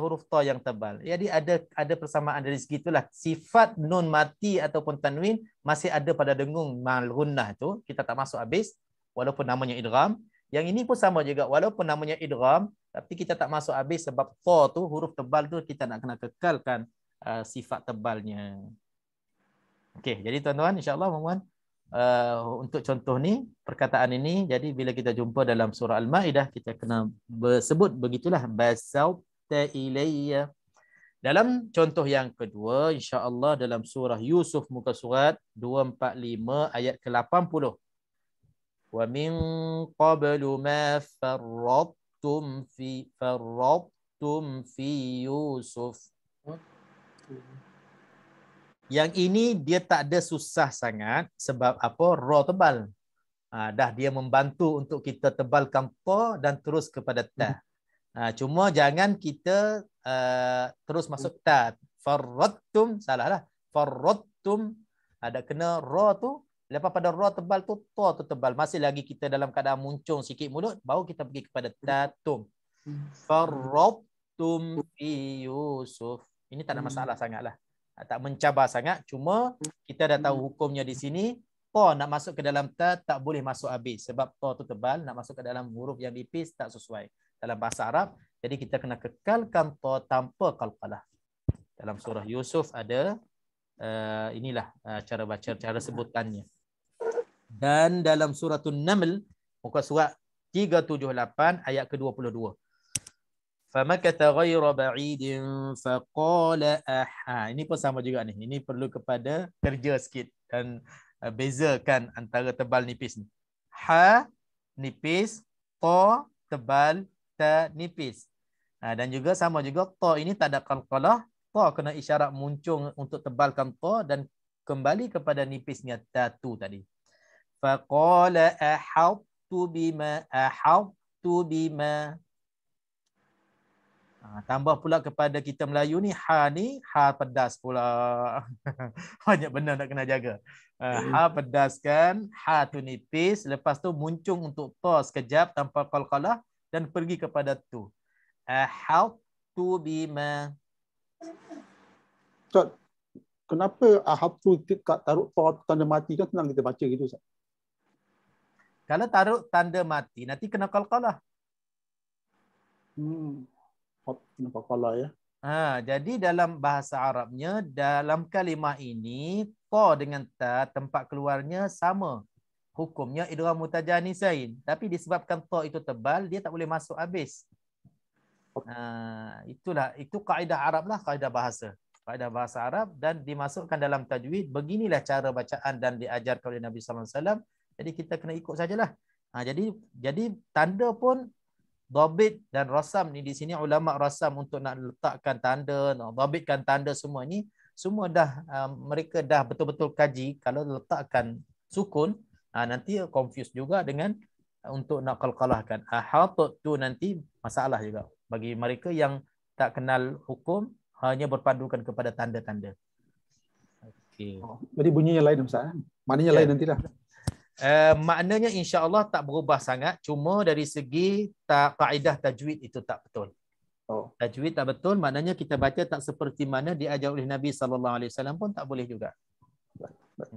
huruf to yang tebal. Jadi ada persamaan dari segi itulah. Sifat nun mati ataupun tanwin masih ada pada dengung ma'al ghunnah tu. Kita tak masuk habis walaupun namanya idgham. Yang ini pun sama juga, walaupun namanya idgham tapi kita tak masuk habis sebab to tu, huruf tebal tu kita nak kena kekalkan sifat tebalnya. Okey, jadi tuan-tuan insya-Allah mohon untuk contoh ni, perkataan ini, jadi bila kita jumpa dalam surah Al-Maidah kita kena sebut begitulah, basawta ilayya. Dalam contoh yang kedua insya-Allah dalam surah Yusuf muka surat 245 ayat ke-80. Wa min qablu ma farrattum fi Yusuf. Yang ini dia tak ada susah sangat sebab apa? Ra tebal. Dah dia membantu untuk kita tebalkan ta dan terus kepada ta. Cuma jangan kita terus masuk ta. Farrattum, salah lah. Farrattum, ada kena ra tu. Lepas pada ra tebal tu, ta tu tebal. Masih lagi kita dalam keadaan muncung sikit mulut, baru kita pergi kepada tatum. Farrattum fi Yusuf. Ini tak ada masalah sangatlah. Tak mencabar sangat. Cuma kita dah tahu hukumnya di sini. Ta nak masuk ke dalam ta tak boleh masuk habis. Sebab ta tu tebal, nak masuk ke dalam huruf yang nipis tak sesuai dalam bahasa Arab. Jadi kita kena kekalkan ta tanpa qalqalah. Dalam surah Yusuf ada inilah cara baca, cara sebutannya. Dan dalam suratul Naml, muka surat 378 ayat ke-22. Famakatha ghayra ba'idin faqala Ini pun sama juga ni. Ini perlu kepada kerja sikit dan bezakan antara tebal nipis ni. Ha nipis, ta tebal, ta nipis. Dan juga sama juga ta ini tak ada qalqalah. Ta kena isyarat muncung untuk tebalkan ta dan kembali kepada nipisnya tatu tadi. Faqala ahawtu bima. Tambah pula kepada kita Melayu ni, ha pedas pula. Banyak benda nak kena jaga. Ha pedaskan, ha tu nipis, lepas tu muncung untuk ta sekejap tanpa qalqalah dan pergi kepada tu. Ahawtu bima. Ustaz, kenapa ahawtu taruh ta tanda mati, kan senang kita baca gitu Ustaz? Kalau taruh tanda mati, nanti kena qalqalah. Kena qalqalah ya. Jadi dalam bahasa Arabnya, dalam kalimah ini, ta dengan ta tempat keluarnya sama. Hukumnya idgham mutajanisain. Tapi disebabkan ta itu tebal, dia tak boleh masuk habis. Itu kaedah Arab lah, kaedah bahasa. Kaedah bahasa Arab dan dimasukkan dalam tajwid. Beginilah cara bacaan dan diajarkan oleh Nabi sallallahu alaihi wasallam. Jadi kita kena ikut sajalah. Jadi tanda pun dhabit dan rasam ni di sini ulama rasam untuk nak letakkan tanda, nak dhabitkan tanda semua ni semua dah mereka dah betul-betul kaji. Kalau letakkan sukun nanti confuse juga dengan untuk nak qalqalahkan. Hatat tu nanti masalah juga bagi mereka yang tak kenal hukum, hanya berpandukan kepada tanda-tanda. Okey. Jadi bunyinya lain Ustaz. Maknanya lain nantilah. Maknanya insya-Allah tak berubah sangat, cuma dari segi kaedah tajwid itu tak betul. Tajwid tak betul, maknanya kita baca tak seperti mana diajar oleh Nabi sallallahu alaihi wasallam pun tak boleh juga.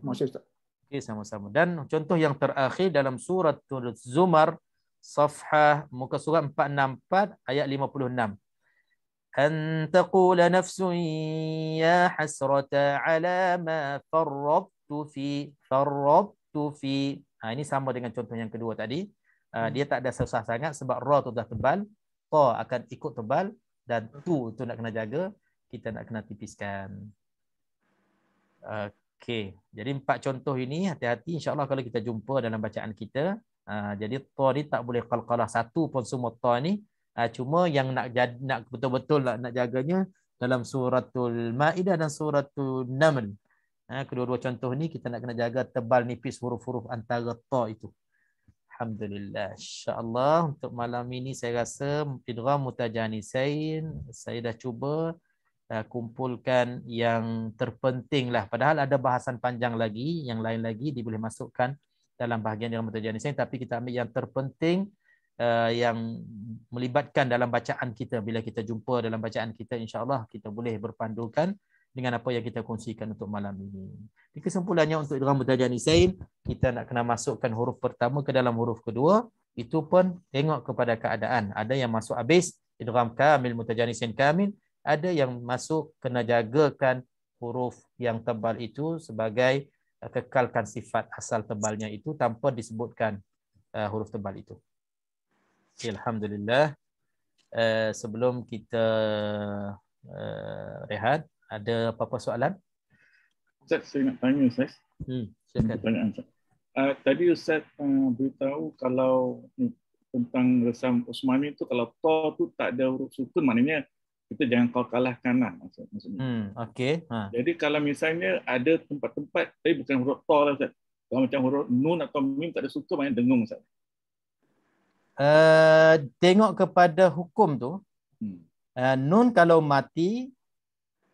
Masya Ustaz. Okey, sama-sama. Dan contoh yang terakhir dalam surah Zumar safhah muka surat 464 ayat 56. An taqula nafsun ya hasrata ala ma farrattu fi. Ini sama dengan contoh yang kedua tadi. Dia tak ada susah sangat sebab ra tu dah tebal, ta akan ikut tebal dan tu nak kena jaga, kita nak kena tipiskan. Okey. Jadi 4 contoh ini hati-hati insya-Allah kalau kita jumpa dalam bacaan kita. Jadi ta ni tak boleh qalqalah satu pun semua ta ni. Cuma yang nak betul-betul nak jaganya dalam suratul Maidah dan suratul Naml. Kedua-dua contoh ni kita nak kena jaga tebal nipis huruf-huruf antara ta itu. Alhamdulillah. Insya-Allah untuk malam ini saya rasa idgham mutajanisain saya dah cuba kumpulkan yang terpenting lah. Padahal ada bahasan panjang lagi, yang lain lagi boleh masukkan dalam bahagian idgham mutajanisain, tapi kita ambil yang terpenting yang melibatkan dalam bacaan kita. Bila kita jumpa dalam bacaan kita, insya-Allah kita boleh berpandukan dengan apa yang kita kongsikan untuk malam ini. Di kesimpulannya untuk idgham mutajanisain, kita nak kena masukkan huruf pertama ke dalam huruf kedua. Itu pun tengok kepada keadaan. Ada yang masuk habis, idgham kamil mutajanisain kamil. Ada yang masuk kena jagakan huruf yang tebal itu sebagai kekalkan sifat asal tebalnya itu tanpa disebutkan huruf tebal itu. Alhamdulillah. Sebelum kita rehat, ada apa-apa soalan? Ustaz, saya nak tanya Ustaz. Silakan. Pertanyaan Ustaz. Tadi Ustaz beritahu kalau tentang resam Usmani tu, kalau ta tu tak ada huruf sukun, maknanya kita jangan qalqalahkan lah maksudnya. Okey. Jadi kalau misalnya ada tempat-tempat, tapi bukan huruf ta lah Ustaz, Kalau macam huruf nun atau mim tak ada sukun, maknanya dengung, Ustaz. Tengok kepada hukum tu. Nun kalau mati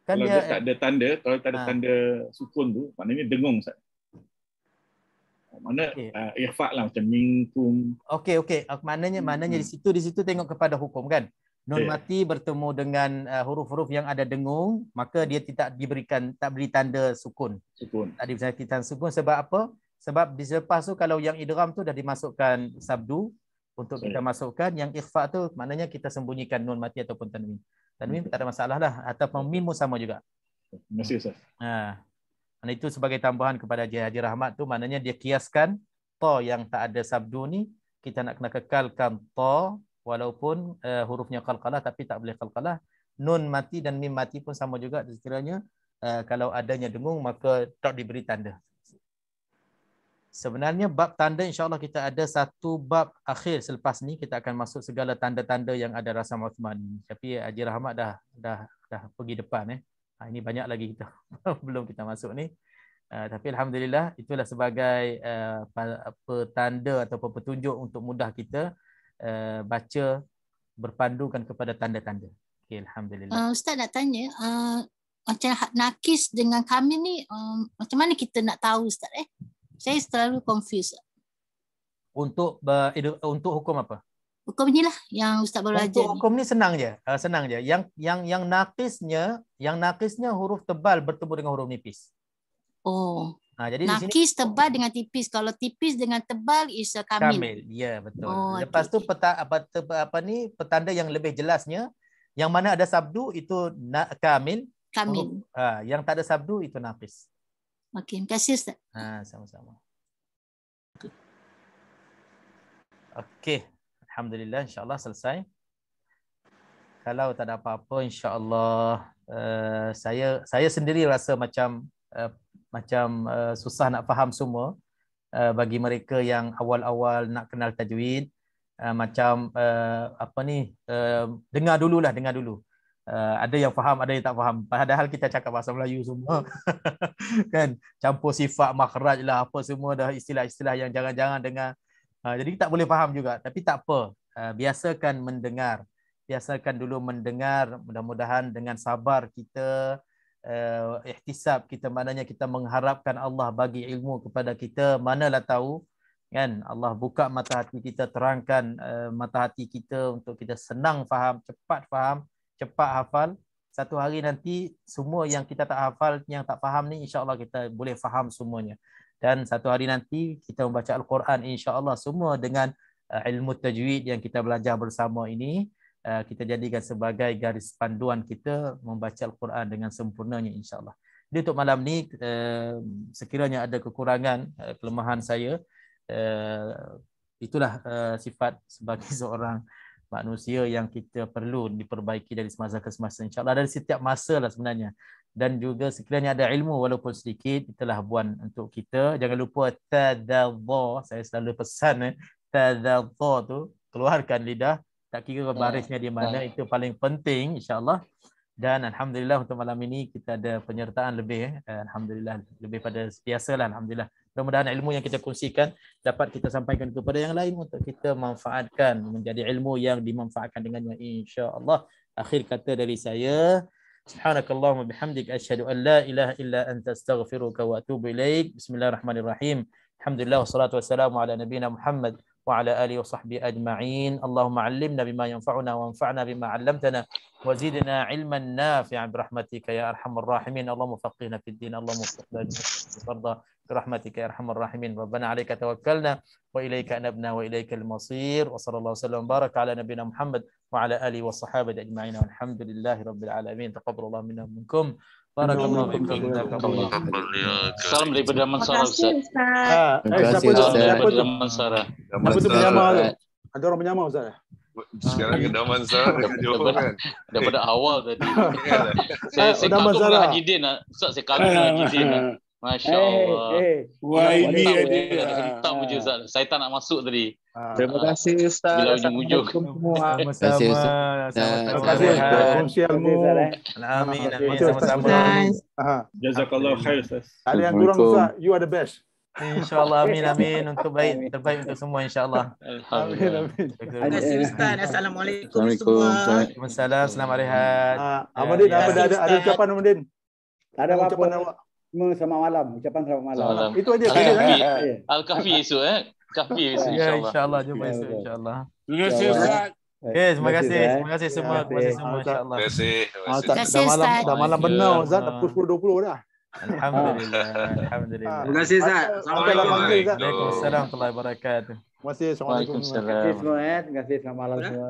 kan Kalau dia tak ada tanda, kalau tak ada tanda sukun tu, maknanya dengung, Ustaz. Mana ikhfa lah macam minkum. Okey. Maknanya di situ tengok kepada hukum kan. Nun mati bertemu dengan huruf-huruf yang ada dengung, maka dia tak beri tanda sukun. Tak diberi tanda sukun sebab apa? Sebab di selepas tu kalau yang idgham tu dah dimasukkan sabdu untuk kita masukkan, yang ikhfa tu maknanya kita sembunyikan nun mati ataupun tanwin. Tanwin tak ada masalah dah, ataupun mim pun sama juga. Terima kasih, Ustaz. Nah, itu sebagai tambahan kepada Haji Rahmat tu, maknanya dia kiaskan ta yang tak ada sabdu ni, kita nak kena kekalkan ta walaupun hurufnya qalqalah tapi tak boleh qalqalah. Nun mati dan mim mati pun sama juga sekiranya kalau adanya dengung maka tak diberi tanda. Sebenarnya bab tanda insya-Allah kita ada satu bab akhir selepas ni, kita akan masuk segala tanda-tanda yang ada rasam Uthman. Tapi Haji Rahmat dah pergi depan ini banyak lagi kita belum kita masuk ni. Tapi alhamdulillah itulah sebagai petanda ataupun petunjuk untuk mudah kita baca berpandukan kepada tanda-tanda. Okey, alhamdulillah. Ustaz nak tanya, macam nakis dengan kamil ni macam mana kita nak tahu, Ustaz? Saya selalu confused. Untuk hukum apa? Hukum ni lah yang Ustaz baru ajar. Untuk hukum ni senang je. Yang nakisnya huruf tebal bertemu dengan huruf nipis. Jadi nakis tebal dengan tipis. Kalau tipis dengan tebal is kamil. Kamil, ya betul. Lepas tu petanda yang lebih jelasnya, yang mana ada sabdu itu kamil. Kamil. Yang tak ada sabdu itu nakis. Okey, terima kasih, Ustaz. Sama-sama. Okey. Alhamdulillah, insya-Allah selesai. Kalau tak ada apa-apa, insya-Allah saya sendiri rasa macam susah nak faham semua bagi mereka yang awal-awal nak kenal tajwid. Dengar dulu. Ada yang faham, ada yang tak faham. Padahal kita cakap bahasa Melayu semua. Kan? Campur sifat, makhraj lah, apa semua dah istilah-istilah yang jangan-jangan dengar. Jadi tak boleh faham juga. Tapi tak apa. Biasakan mendengar. Biasakan dulu mendengar. Mudah-mudahan dengan sabar kita, ihtisab kita, maknanya kita mengharapkan Allah bagi ilmu kepada kita. Manalah tahu kan, Allah buka mata hati kita, terangkan mata hati kita untuk kita senang faham, cepat hafal. Satu hari nanti semua yang kita tak hafal, yang tak faham ni, insya-Allah kita boleh faham semuanya. Dan satu hari nanti kita membaca Al-Quran, insya-Allah semua dengan ilmu tajwid yang kita belajar bersama ini, kita jadikan sebagai garis panduan kita membaca Al-Quran dengan sempurnanya, insya-Allah. Jadi untuk malam ni, sekiranya ada kekurangan, kelemahan saya, itulah sifat sebagai seorang manusia yang kita perlu diperbaiki dari semasa ke semasa, insya-Allah, dari setiap masa lah sebenarnya. Dan juga sekiranya ada ilmu walaupun sedikit, itulah buan untuk kita. Jangan lupa tadadha, saya selalu pesan tadadha tu, keluarkan lidah, tak kira barisnya di mana, itu paling penting, insya-Allah. Dan alhamdulillah untuk malam ini kita ada penyertaan lebih, alhamdulillah, lebih pada biasalah, alhamdulillah. Mudah-mudahan ilmu yang kita kongsikan dapat kita sampaikan kepada yang lain untuk kita manfaatkan, menjadi ilmu yang dimanfaatkan dengannya, insya-Allah. Akhir kata dari saya, subhanakallahumma bihamdik asyhadu an la ilaha illa anta astaghfiruka wa atubu ilaik. Bismillahirrahmanirrahim. Alhamdulillah wassalatu wassalamu ala nabiyyina Muhammad wa ala alihi wa sahbihi ajma'in. Allahumma 'allimna bima yanfa'una wanfa'na bima 'allamtana wa zidna 'ilman nafi'an birahmatika ya arhamar rahimin. Allahumma faqihna fid din, Allahumma fardha birahmatika ya arhamar rahimin. Rabbana 'alaika tawakkalna wa ilaika anabna wa ilaikal masir. Wa sallallahu wasallam baraka ala nabiyyina Muhammad wa ala alihi wa sahbihi ajma'in. Walhamdulillahi rabbil alamin. Taqabbalallahu minna minkum. Barakallahu fikum. Salam daripada Damansara, Ustaz. Siapa daripada Damansara? Siapa tu penyamar tu? Ada orang penyamar, Ustaz? Sekarang ke Damansara Johor kan. Daripada awal tadi. Saya kagum dengan Haji Din. Ustaz, saya kagum dengan Haji Din. Masya Allah. Wah, ini dia. Hentam je, Ustaz. Saya tak nak masuk tadi. Terima kasih, Ustaz. Bila ujung-ujung. Terima kasih, Ustaz. Terima kasih. Kongsi ilmu. Amin. Sama-sama. Jazakallah khair, Ustaz. Kalian kurang, Ustaz. You are the best. InsyaAllah, amin untuk terbaik untuk semua insyaAllah. Alhamdulillah. Terima kasih Ustaz. Assalamualaikum Assalamualaikum. semua. Waalaikumsalam. Selamat rehat. Amadin, ada ucapan Amadin? Ada apa? Ucapan awak? Selamat malam. Ucapan selamat malam. Salam. Itu aja. Al-Kahfi esok Kahfi esok Ya, insyaAllah. insyaAllah. Jumpa esok insyaAllah. Terima kasih Ustaz. Okay, terima kasih. Terima kasih semua. Terima kasih semua insyaAllah. Terima kasih. Terima kasih, Ustaz. Dah malam benar Ustaz, dah pukul 10.20 dah. Alhamdulillah. Alhamdulillah. Terima kasih Ustaz. Assalamualaikum. Waalaikumsalam warahmatullahi wabarakatuh. Terima kasih. Assalamualaikum. Waalaikumsalam. Terima kasih semua. Terima kasih. Selamat malam semua.